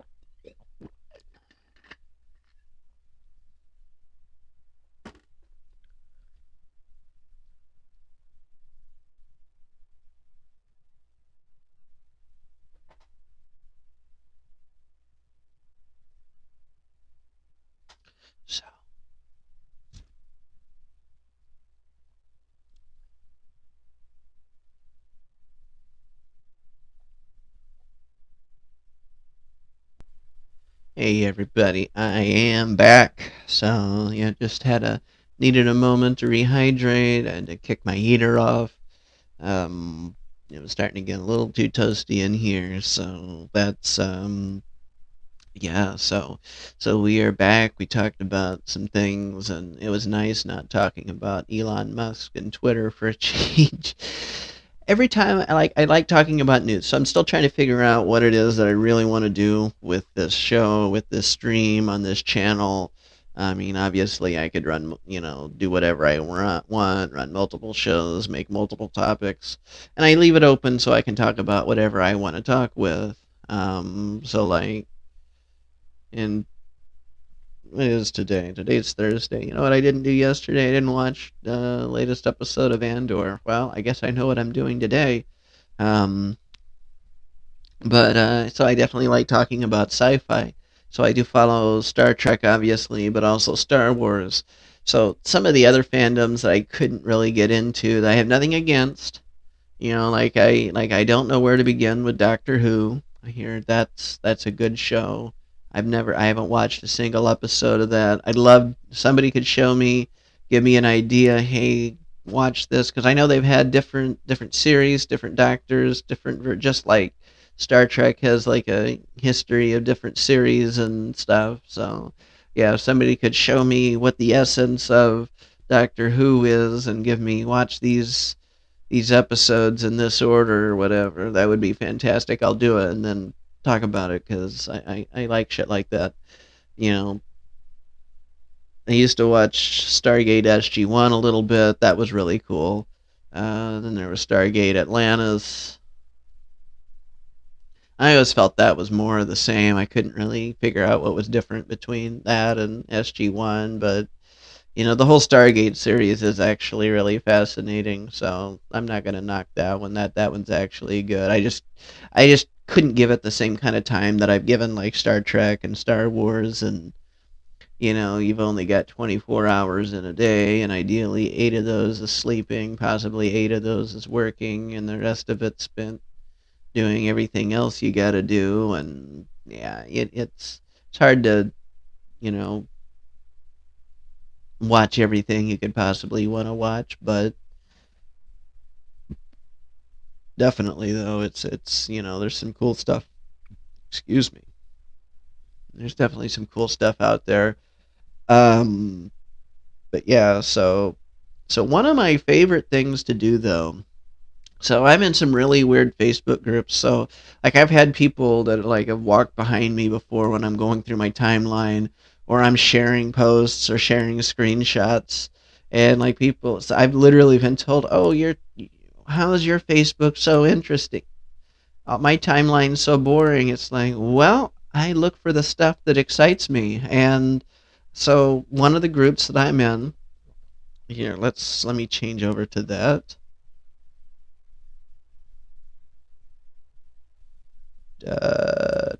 hey everybody, I am back. So, yeah, just had a needed a moment to rehydrate and to kick my heater off. Um, it was starting to get a little too toasty in here, so that's yeah, so we are back. We talked about some things, and it was nice not talking about Elon Musk and Twitter for a change. Every time I like talking about news, so I'm still trying to figure out what it is that I really want to do with this show, with this stream on this channel. I mean, obviously, I could run, do whatever I want, run multiple shows, make multiple topics, and I leave it open so I can talk about whatever I want to talk with. So like in It is today. Today's Thursday. You know what I didn't do yesterday? I didn't watch the latest episode of Andor. Well, I guess I know what I'm doing today. Um, but so I definitely like talking about sci-fi. So I do follow Star Trek, obviously, but also Star Wars. So some of the other fandoms that I couldn't really get into, that I have nothing against. Like I don't know where to begin with Doctor Who. I hear that's a good show. I haven't watched a single episode of that. I'd love somebody could show me, give me an idea. Hey, watch this, because I know they've had different series, different doctors, just like Star Trek has like a history of different series and stuff. So yeah, if somebody could show me what the essence of Doctor Who is and give me watch these episodes in this order or whatever, that would be fantastic. I'll do it and then talk about it because I like shit like that. You know, I used to watch Stargate SG-1 a little bit. That was really cool. Then there was Stargate Atlantis. I always felt that was more of the same. I couldn't really figure out what was different between that and SG-1, but the whole Stargate series is actually really fascinating. So I'm not gonna knock that one. That one's actually good. I just couldn't give it the same kind of time that I've given like Star Trek and Star Wars, and you've only got 24 hours in a day, and ideally 8 of those is sleeping, possibly 8 of those is working, and the rest of it's spent doing everything else you got to do. And yeah, it's hard to you know watch everything you could possibly want to watch, but definitely though it's there's some cool stuff. Excuse me. There's definitely some cool stuff out there. Um, but yeah, so one of my favorite things to do though. So I'm in some really weird Facebook groups. So like I've had people that like have walked behind me before when I'm going through my timeline, or I'm sharing posts or sharing screenshots, and like people, so I've literally been told, "Oh, how is your Facebook so interesting? My timeline's so boring." It's like, well, I look for the stuff that excites me, and so one of the groups that I'm in here, let me change over to that.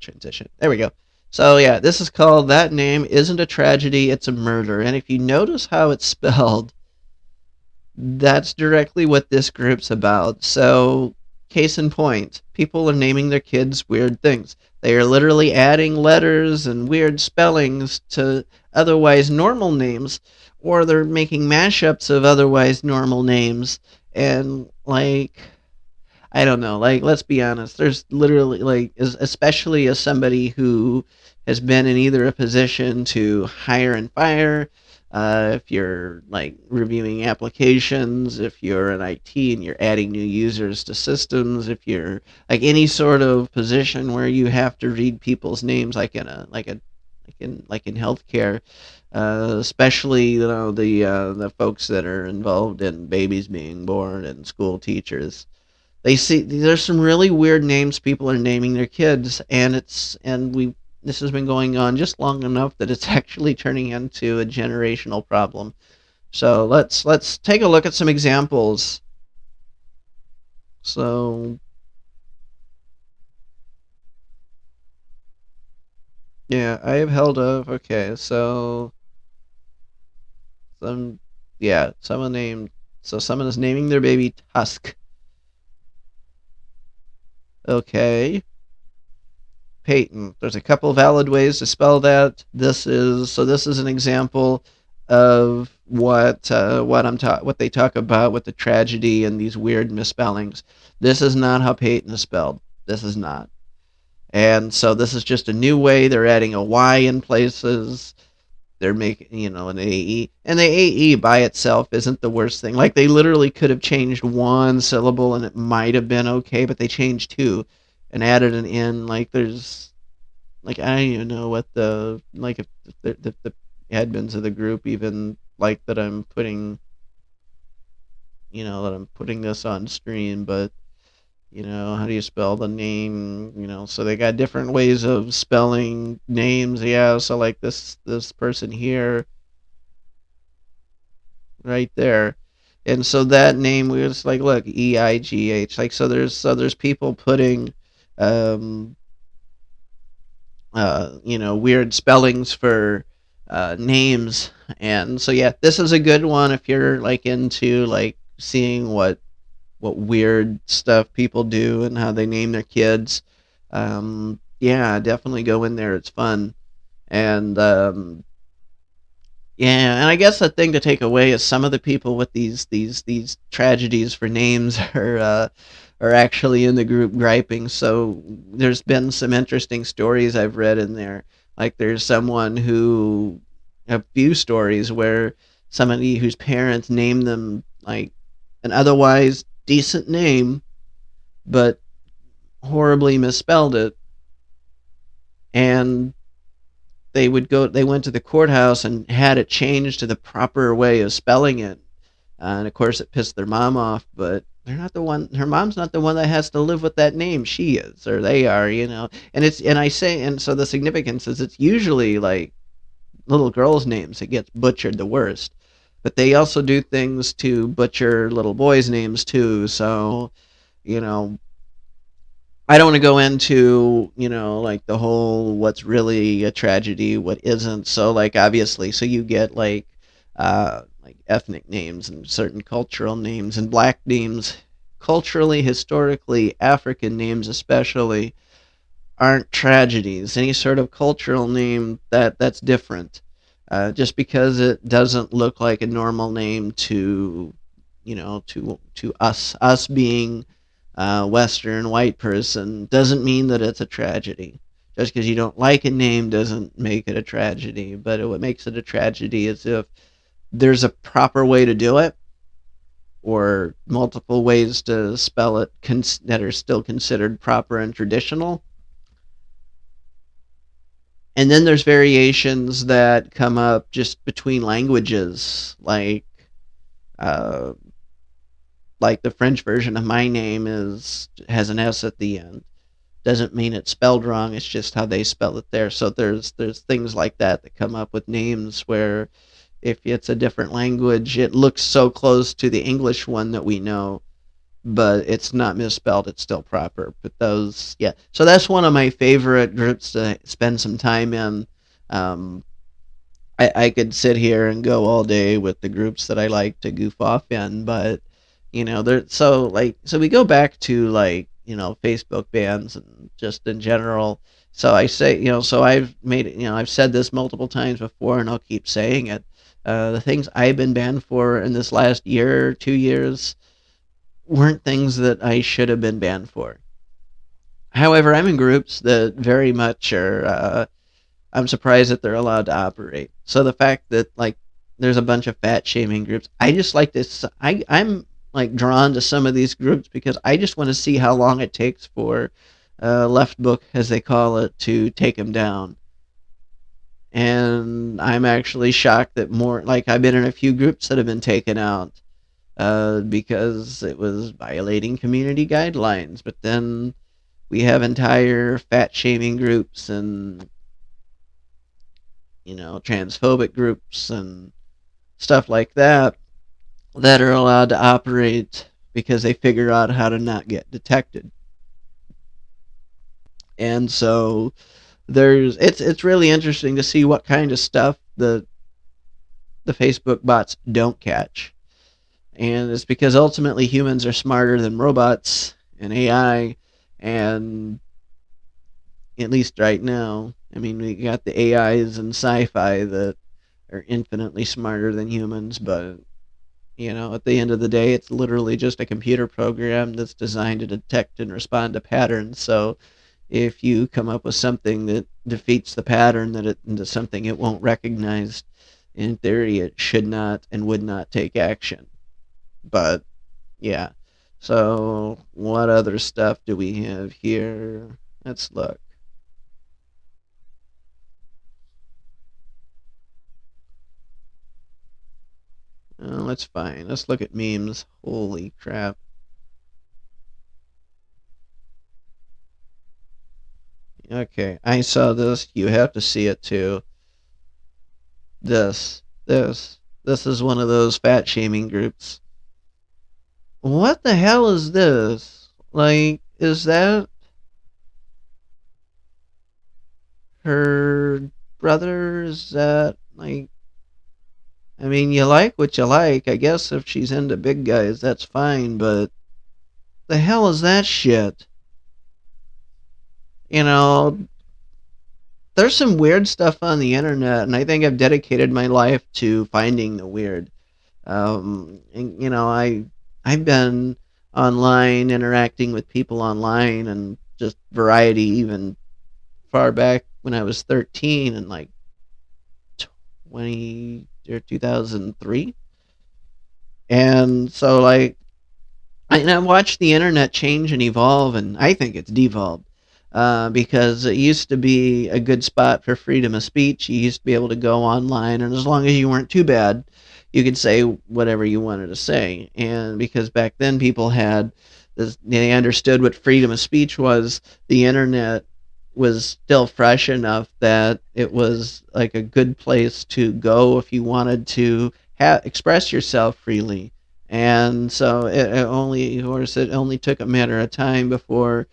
Transition. There we go. So yeah, this is called "That Name Isn't a Tragedy, It's a Murder." And if you notice how it's spelled, that's directly what this group's about. So, case in point, people are naming their kids weird things. They are literally adding letters and weird spellings to otherwise normal names, or they're making mashups of otherwise normal names. And like, I don't know. Like, let's be honest. There's literally like, especially as somebody who has been in either a position to hire and fire, if you're like reviewing applications, if you're in IT and you're adding new users to systems, if you're like any sort of position where you have to read people's names, like in healthcare, especially the folks that are involved in babies being born and school teachers, they see there's some really weird names people are naming their kids, and we this has been going on just long enough that it's actually turning into a generational problem. So let's take a look at some examples. So yeah, I have held up. Okay, so some yeah, someone named so someone is naming their baby Tusk. Okay, Peyton. There's a couple valid ways to spell that. This is an example of what they talk about with the tragedy and these weird misspellings. This is not how Peyton is spelled. This is not. And so this is just a new way. They're adding a Y in places. They're making, an AE. And the AE by itself isn't the worst thing. Like, they literally could have changed one syllable and it might have been okay, but they changed two and added an N. Like, I don't even know what if the admins of the group even like that I'm putting this on stream, but how do you spell the name? So they got different ways of spelling names. Yeah, so like this person here, right there, and so that name we was like, look, EIGH. Like, so there's people putting, um, weird spellings for names, and so yeah, this is a good one if you're like into like seeing what weird stuff people do and how they name their kids. Yeah, definitely go in there. It's fun. And yeah, and I guess the thing to take away is some of the people with these tragedies for names are actually in the group griping. So there's been some interesting stories I've read in there. Like there's someone who a few stories where somebody whose parents named them like an otherwise decent name, but horribly misspelled it, and they went to the courthouse and had it changed to the proper way of spelling it, and of course it pissed their mom off, but they're not the one her mom's not the one that has to live with that name. She is, or they are, and I say, and so the significance is it's usually like little girls' names that gets butchered the worst, but they also do things to butcher little boys' names too. So you know I don't want to go into, like the whole what's really a tragedy, what isn't. So like obviously, so you get like ethnic names and certain cultural names and black names, culturally, historically, African names especially aren't tragedies. Any sort of cultural name that's different, just because it doesn't look like a normal name to, to us being a Western white person, doesn't mean that it's a tragedy. Just because you don't like a name doesn't make it a tragedy. But what makes it a tragedy is if there's a proper way to do it, or multiple ways to spell it that are still considered proper and traditional. And then there's variations that come up just between languages, uh, like the French version of my name has an S at the end. Doesn't mean it's spelled wrong. It's just how they spell it there. So there's things like that come up with names where if it's a different language, it looks so close to the English one that we know, but it's not misspelled. It's still proper. But those, yeah. So that's one of my favorite groups to spend some time in. Um, I could sit here and go all day with the groups that I like to goof off in, but so we go back to like Facebook bans and just in general. So I say so I've made it, I've said this multiple times before and I'll keep saying it. The things I've been banned for in this last year, 2 years, weren't things that I should have been banned for. However, I'm in groups that very much are. I'm surprised that they're allowed to operate. So the fact that like there's a bunch of fat shaming groups, I just like this. I'm like drawn to some of these groups because I just want to see how long it takes for left book, as they call it, to take them down. And I'm actually shocked that more like I've been in a few groups that have been taken out, because it was violating community guidelines. But then we have entire fat shaming groups and transphobic groups and stuff like that that are allowed to operate because they figure out how to not get detected. And so it's really interesting to see what kind of stuff the Facebook bots don't catch. And it's because ultimately humans are smarter than robots and AI, and at least right now, I mean, we got the AIs in sci-fi that are infinitely smarter than humans, but at the end of the day, it's literally just a computer program that's designed to detect and respond to patterns. So if you come up with something that defeats the pattern that it into something it won't recognize, in theory, it should not and would not take action. But yeah. So what other stuff do we have here? Let's look. Let's find. Let's look at memes. Holy crap. Okay, I saw this. You have to see it too. This is one of those fat shaming groups. What the hell is this? Like, is that her brother? Is that like? I mean, you like what you like. I guess if she's into big guys, that's fine. But the hell is that shit? You know, there's some weird stuff on the internet, and I think I've dedicated my life to finding the weird. And, I've been online interacting with people online and just variety even far back when I was 13 and like 20 or 2003. And so like I watched the internet change and evolve, and I think it's devolved. Because it used to be a good spot for freedom of speech. You used to be able to go online, and as long as you weren't too bad, you could say whatever you wanted to say. And because back then people had this, they understood what freedom of speech was. The internet was still fresh enough that it was like a good place to go if you wanted to express yourself freely. And so of course, it only took a matter of time before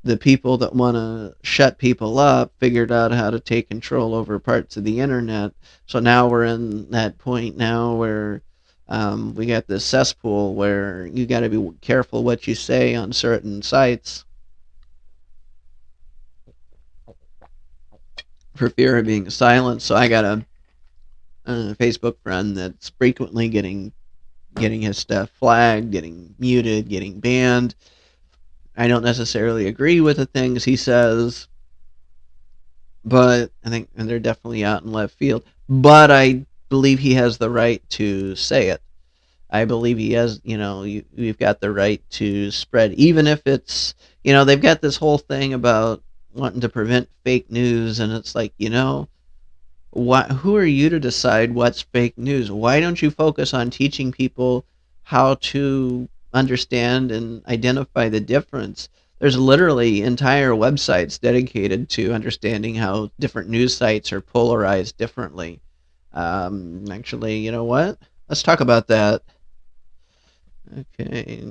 the people that want to shut people up figured out how to take control over parts of the internet. So now we're in that point now where we got this cesspool where you got to be careful what you say on certain sites for fear of being silenced. So I got a Facebook friend that's frequently getting his stuff flagged, getting muted, getting banned. I don't necessarily agree with the things he says, but I think and they're definitely out in left field. But I believe he has the right to say it. I believe he has, you've got the right to spread, even if it's, they've got this whole thing about wanting to prevent fake news, and it's like, who are you to decide what's fake news? Why don't you focus on teaching people how to understand and identify the difference? There's literally entire websites dedicated to understanding how different news sites are polarized differently. Actually, you know what? Let's talk about that. Okay,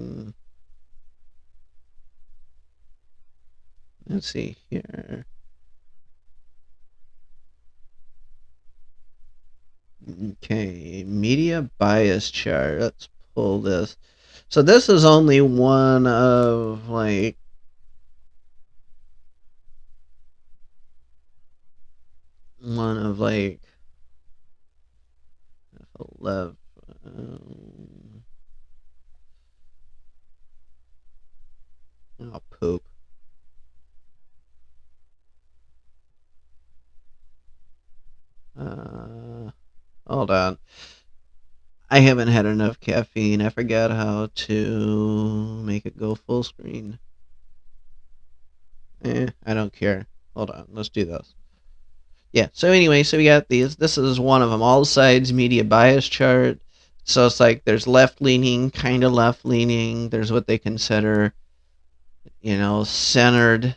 let's see here. Okay, media bias chart. Let's pull this. So this is only one of like 11. Oh poop. Uh, Hold on. I haven't had enough caffeine. I forgot how to make it go full screen. I don't care. Hold on. Let's do this. Yeah. So anyway, so we got these. This is one of them. All sides media bias chart. So it's like there's left leaning, kind of left leaning. There's what they consider, centered,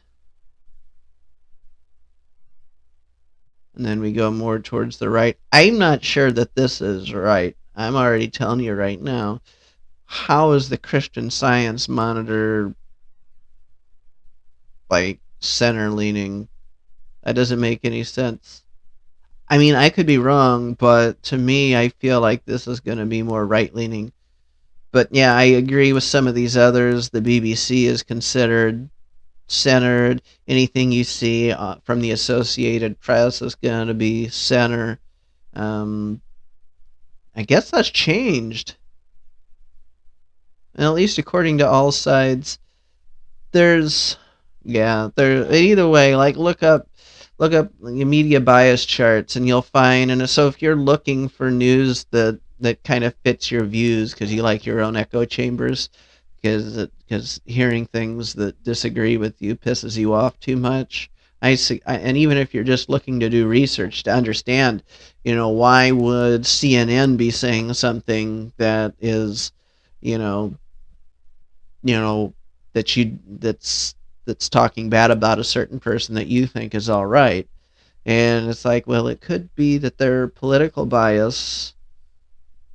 and then we go more towards the right. I'm not sure that this is right. I'm already telling you right now. How is the Christian Science Monitor like center leaning? That doesn't make any sense. I mean, I could be wrong, but to me, I feel like this is going to be more right leaning. But yeah, I agree with some of these others. The BBC is considered centered. Anything you see from the Associated Press is going to be center. Um, I guess that's changed, and at least according to all sides. There's, yeah, there. Either way, like look up the media bias charts, and you'll find. And so if you're looking for news that kind of fits your views because you like your own echo chambers, because hearing things that disagree with you pisses you off too much. And even if you're just looking to do research to understand, why would CNN be saying something that is, you know, you know, that's talking bad about a certain person that you think is all right. And it's like, well, it could be that their political bias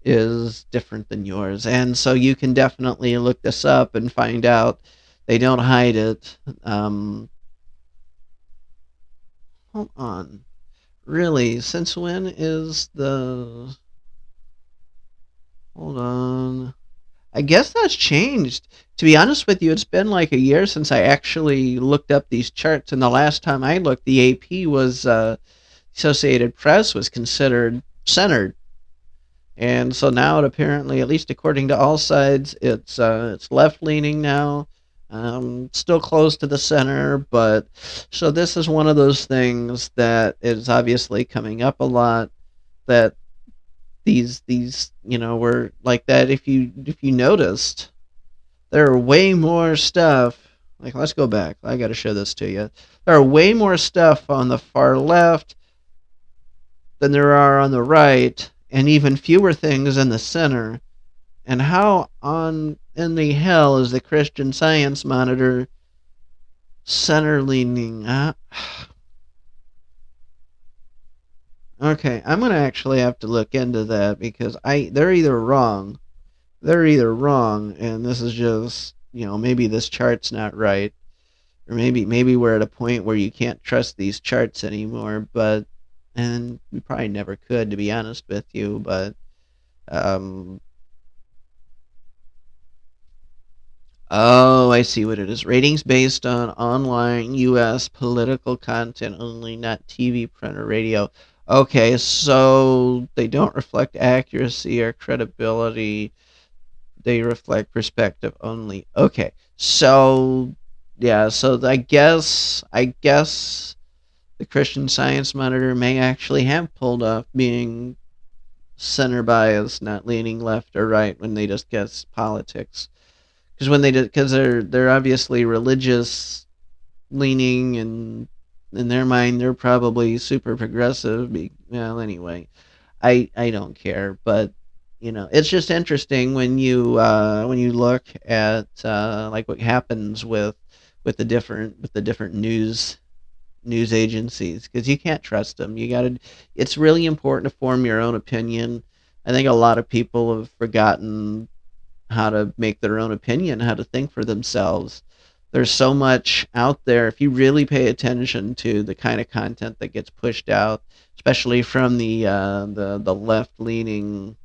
is different than yours. And so you can definitely look this up and find out. They don't hide it. Hold on. Really, since when is the. Hold on. I guess that's changed. To be honest with you, it's been like a year since I actually looked up these charts. And the last time I looked, the AP was. Associated Press was considered centered. And so now it apparently, at least according to all sides, it's left leaning now. Still close to the center, but so this is one of those things that is obviously coming up a lot. That these were like that. If you noticed, there are way more stuff. Like, let's go back. I got to show this to you. There are way more stuff on the far left than there are on the right, and even fewer things in the center. And how on in the hell is the Christian Science Monitor center leaning? Okay, I'm gonna actually have to look into that because they're either wrong, and this is just maybe this chart's not right, or maybe we're at a point where you can't trust these charts anymore. But and we probably never could, to be honest with you. But um, oh, I see what it is. Ratings based on online U.S. political content only, not TV, print, or radio. Okay, so they don't reflect accuracy or credibility. They reflect perspective only. Okay, so yeah, so I guess the Christian Science Monitor may actually have pulled off being center bias, not leaning left or right when they discuss politics. Because they're obviously religious leaning, and in their mind they're probably super progressive. Well, anyway, I don't care, but it's just interesting when you look at like what happens with the different news agencies, because you can't trust them. It's really important to form your own opinion. I think a lot of people have forgotten how to make their own opinion, how to think for themselves. There's so much out there. If you really pay attention to the kind of content that gets pushed out, especially from the left leaning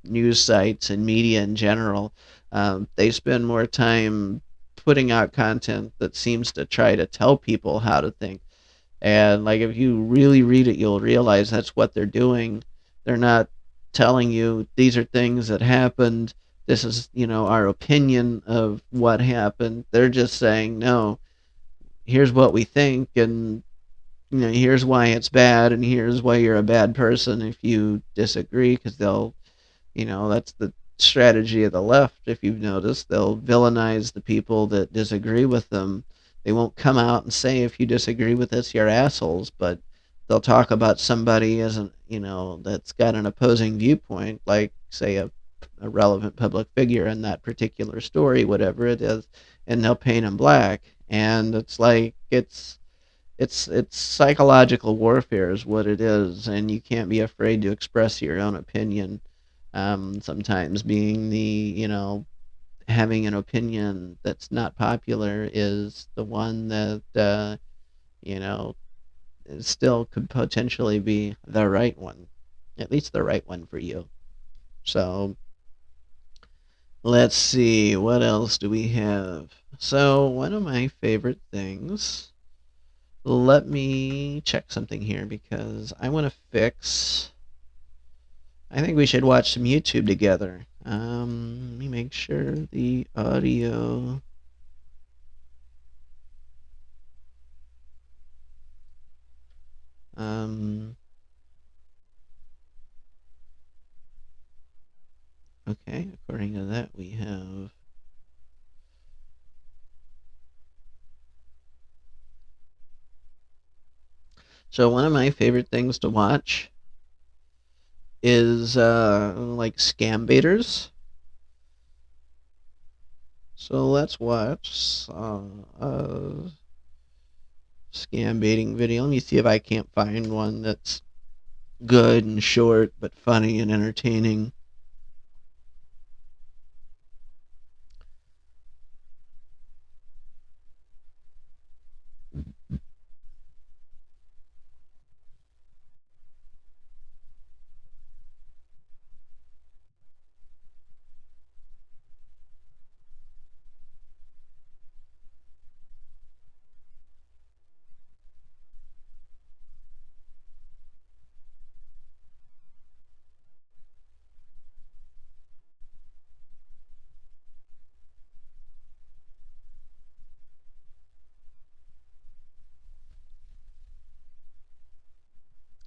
news sites and media in general, they spend more time putting out content that seems to try to tell people how to think. And like if you really read it, you'll realize that's what they're doing. They're not telling you these are things that happened. This is, our opinion of what happened. They're just saying, no, here's what we think, and here's why it's bad, and here's why you're a bad person if you disagree, because that's the strategy of the left. If you've noticed, they'll villainize the people that disagree with them. They won't come out and say, if you disagree with us, you're assholes, but they'll talk about somebody as an that's got an opposing viewpoint, like say a relevant public figure in that particular story, whatever it is, and they'll paint them black, and it's like it's psychological warfare is what it is, and you can't be afraid to express your own opinion. Sometimes being the having an opinion that's not popular is the one that you know still could potentially be the right one, at least the right one for you. So let's see, what else do we have? So one of my favorite things. Let me check something here because I want to fix. I think we should watch some YouTube together. Let me make sure the audio. Um, okay, according to that, we have. So one of my favorite things to watch is like scam baiters. So let's watch scam baiting video. Let me see if I can't find one that's good and short but funny and entertaining.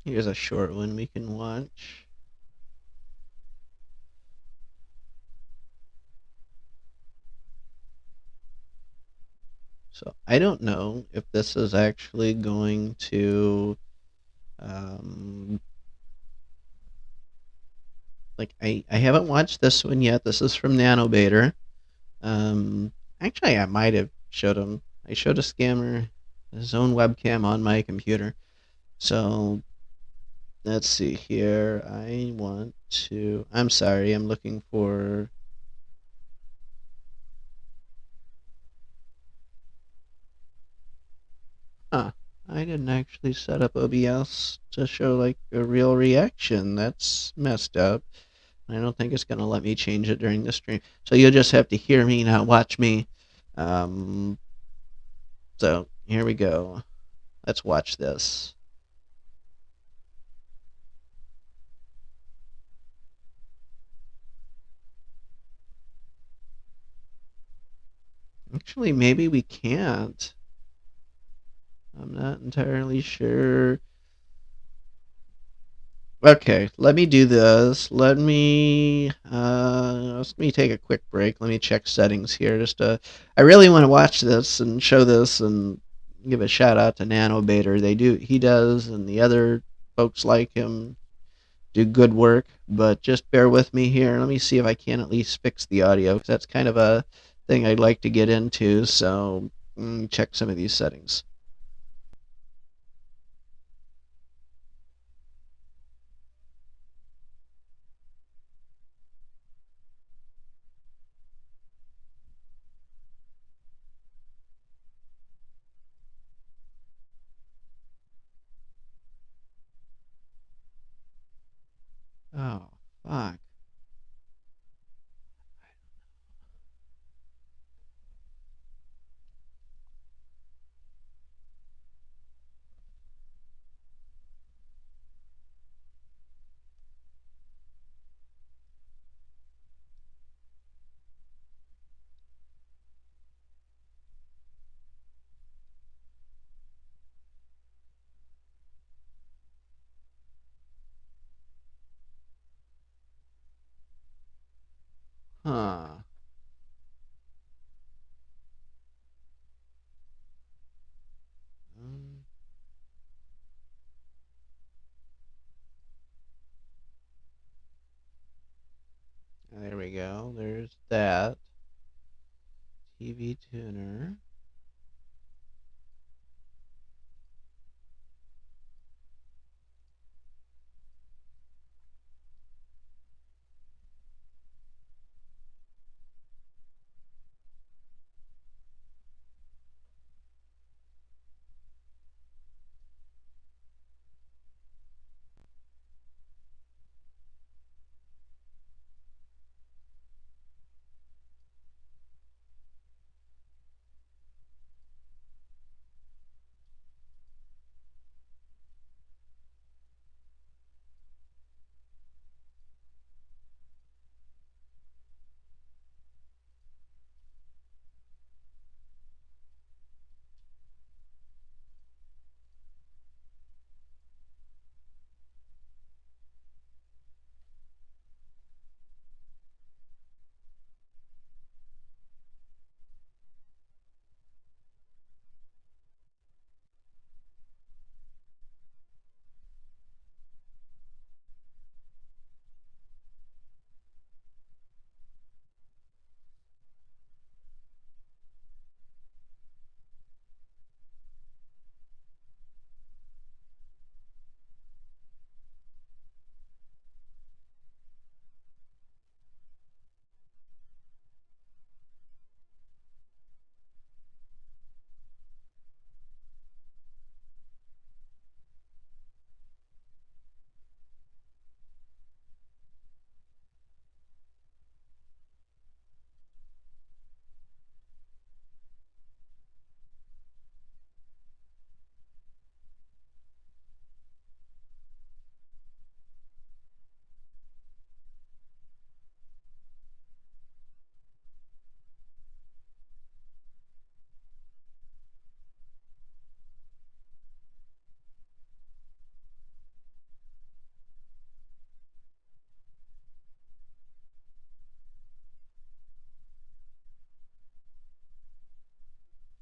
Here's a short one we can watch. So I don't know if this is actually going to um, like I haven't watched this one yet. This is from Nanobater. Um, Actually, I might have showed him. I showed a scammer his own webcam on my computer. So let's see here. I want to. I'm sorry. I'm looking for. Huh. I didn't actually set up OBS to show like a real reaction. That's messed up. I don't think it's going to let me change it during the stream. So you'll just have to hear me, not watch me. Um, so here we go. Let's watch this. Actually, maybe we can't. I'm not entirely sure. Okay, let me do this. Let me take a quick break. Let me check settings here. I really want to watch this and show this and give a shout out to Nano Bader. He does, and the other folks like him do good work. But just bear with me here. Let me see if I can at least fix the audio because that's kind of a thing I'd like to get into. So check some of these settings. Oh, fuck. Huh. Mm. that. TV tuner.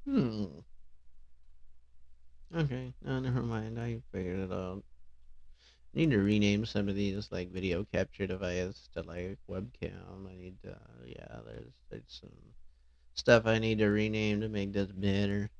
Hmm. Okay. No, never mind. I figured it out. Need to rename some of these like video capture device to like webcam. I need to. Yeah, there's some stuff I need to rename to make this better.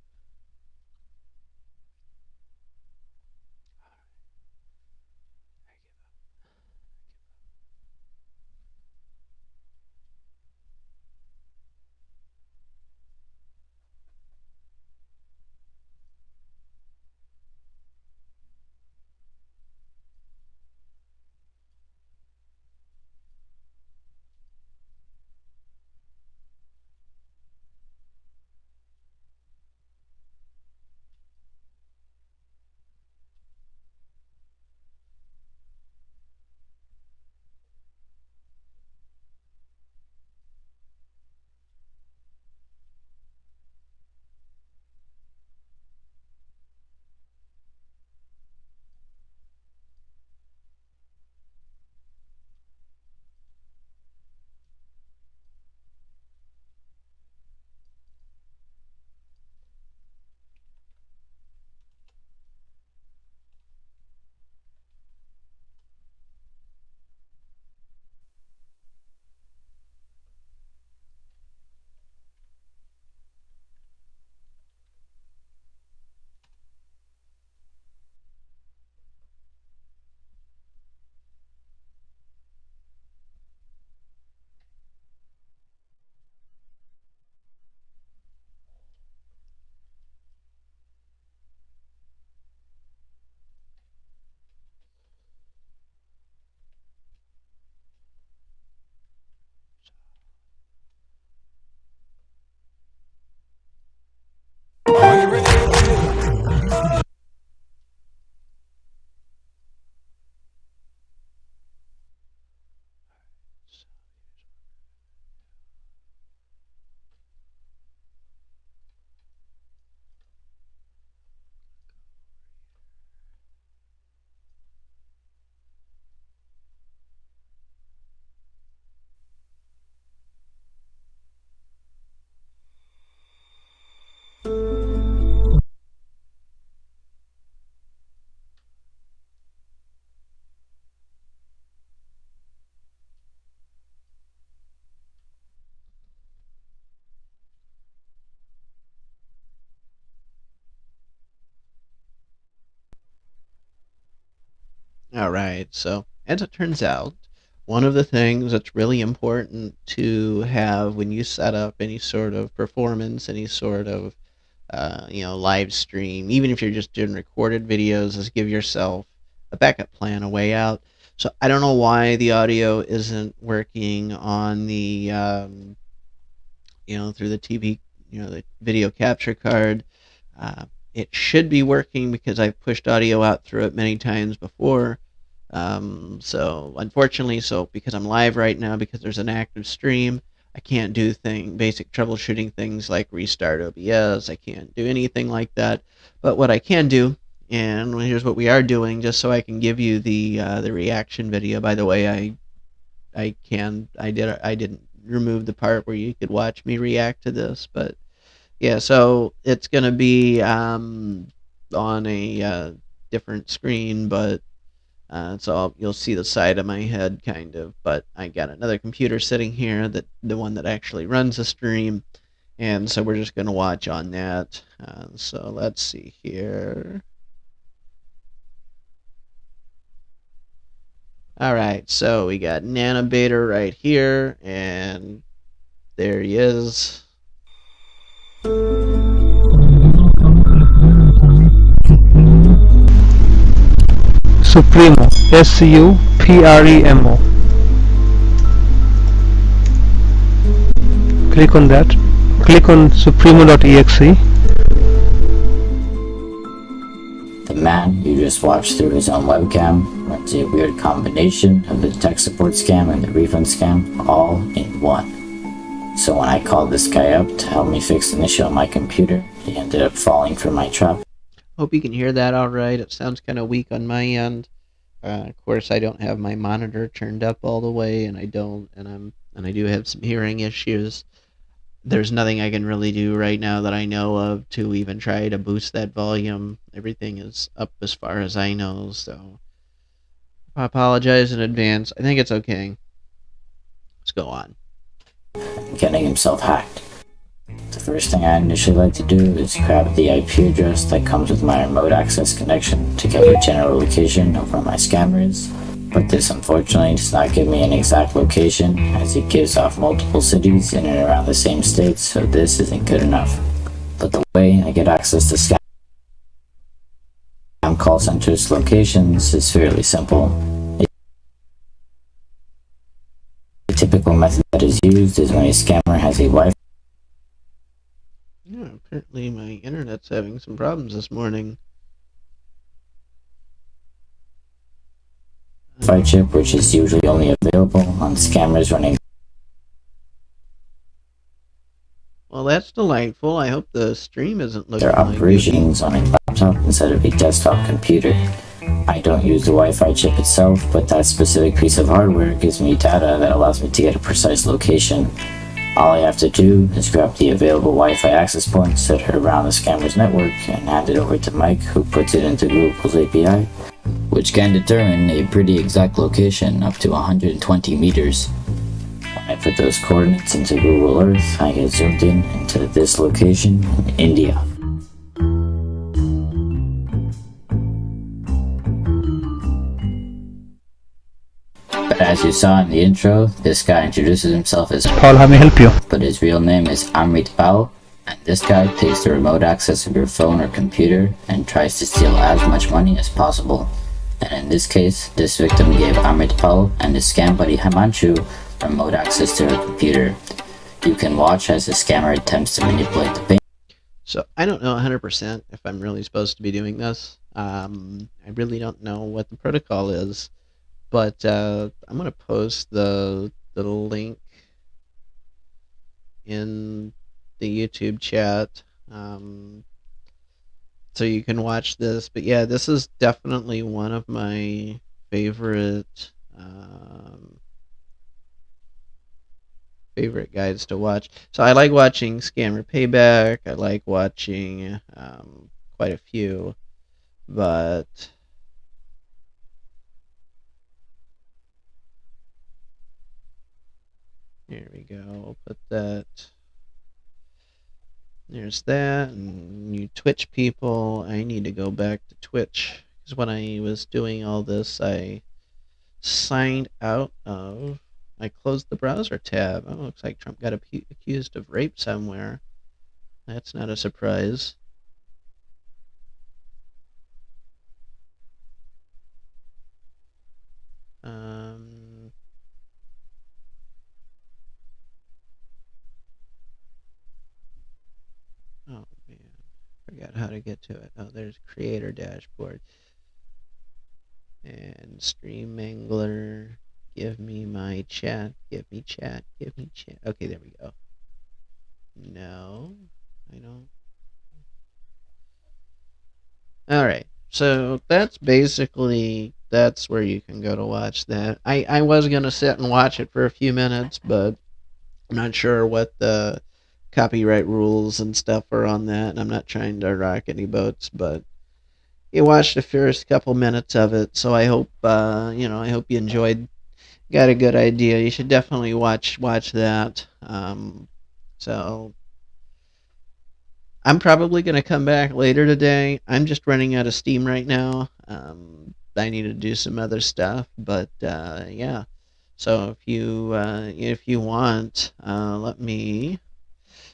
All right. So, as it turns out, one of the things that's really important to have when you set up any sort of performance, any sort of live stream, even if you're just doing recorded videos, is give yourself a backup plan, a way out. So I don't know why the audio isn't working on the through the TV, the video capture card. Uh, it should be working because I've pushed audio out through it many times before. So unfortunately, because I'm live right now, because there's an active stream, I can't do basic troubleshooting things like restart OBS. I can't do anything like that. But what I can do, and here's what we are doing, just so I can give you the reaction video. By the way, I didn't remove the part where you could watch me react to this, but yeah, so it's gonna be on a different screen, but you'll see the side of my head kind of. But I got another computer sitting here, that the one that actually runs the stream, and so we're just gonna watch on that. So let's see here. All right, so we got Nanobeta right here, and there he is. Supremo, Supremo. Click on that. Click on supremo.exe. The man you just watched through his own webcam runs a weird combination of the tech support scam and the refund scam all in one. So when I called this guy up to help me fix an issue on my computer, he ended up falling for my trap. Hope you can hear that all right. It sounds kind of weak on my end. Of course, I don't have my monitor turned up all the way, and I do have some hearing issues. There's nothing I can really do right now that I know of to even try to boost that volume. Everything is up as far as I know, so I apologize in advance. I think it's okay. Let's go on. Getting himself hacked. The first thing I initially like to do is grab the IP address that comes with my remote access connection to get a general location of where my scammer is. But this unfortunately does not give me an exact location, as it gives off multiple cities in and around the same state, so this isn't good enough. But the way I get access to scam call centers locations is fairly simple. The typical method that is used is when a scammer has a Wi-Fi apparently my internet's having some problems this morning. chip, which is usually only available on scammers running. Well, that's delightful. I hope the stream isn't looking Their operations on a laptop instead of a desktop computer. I don't use the Wi-Fi chip itself, but that specific piece of hardware gives me data that allows me to get a precise location. All I have to do is grab the available Wi-Fi access points that are around the scammer's network and hand it over to Mike, who puts it into Google's API, which can determine a pretty exact location up to 120 meters. When I put those coordinates into Google Earth, I get zoomed in into this location in India. But as you saw in the intro, this guy introduces himself as Paul, how may I help you? But his real name is Amrit Pal, and this guy takes the remote access of your phone or computer and tries to steal as much money as possible. And in this case, this victim gave Amrit Pal and his scam buddy Himanshu remote access to her computer. You can watch as the scammer attempts to manipulate the payment. So I don't know 100% if I'm really supposed to be doing this. I really don't know what the protocol is. But I'm going to post the link in the YouTube chat so you can watch this. But yeah, this is definitely one of my favorite guides to watch. So I like watching Scammer Payback. I like watching quite a few. But here we go. I'll put that. There's that. And you Twitch people, I need to go back to Twitch because when I was doing all this, I signed out of. I closed the browser tab. Oh, looks like Trump got accused of rape somewhere. That's not a surprise. Um, oh man, forgot how to get to it. Oh, there's creator dashboard and stream mangler. Give me my chat. Give me chat. Give me chat. Okay, there we go. No, I don't. All right. So that's where you can go to watch that. I was gonna sit and watch it for a few minutes, but I'm not sure what the copyright rules and stuff are on that. And I'm not trying to rock any boats, but you watched the first couple minutes of it, so I hope I hope you enjoyed. Got a good idea. You should definitely watch that. So I'm probably going to come back later today. I'm just running out of steam right now. I need to do some other stuff, but yeah. So if you want, let me.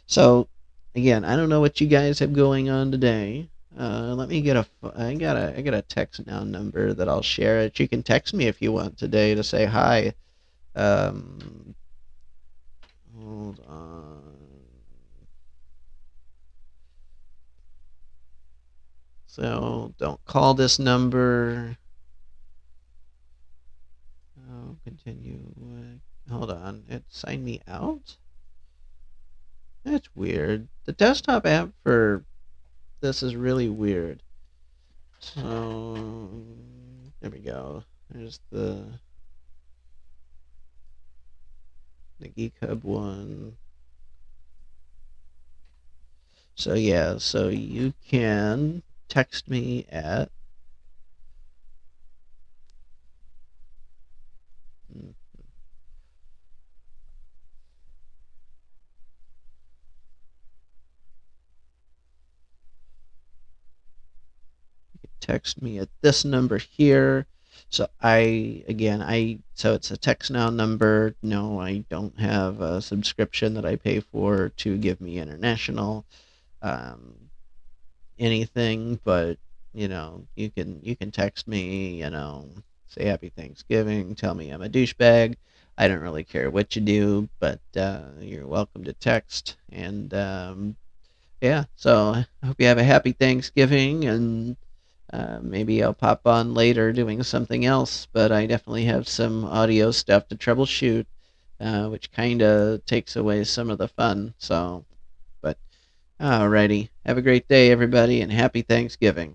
So again, I don't know what you guys have going on today. Let me get a. I got a text now number that I'll share it. You can text me if you want today to say hi. Um, hold on. So don't call this number. Oh, continue. Hold on. It signed me out? That's weird. The desktop app for this is really weird. So there we go. There's the Geek Hub one. So yeah, so you can text me at text me at this number here. So so it's a text now number. No, I don't have a subscription that I pay for to give me international um, anything, but you can text me, say happy Thanksgiving, tell me I'm a douchebag. I don't really care what you do, but you're welcome to text. And yeah, so I hope you have a happy Thanksgiving, and maybe I'll pop on later doing something else, but I definitely have some audio stuff to troubleshoot, which kind of takes away some of the fun. So, but alrighty. Have a great day, everybody, and happy Thanksgiving.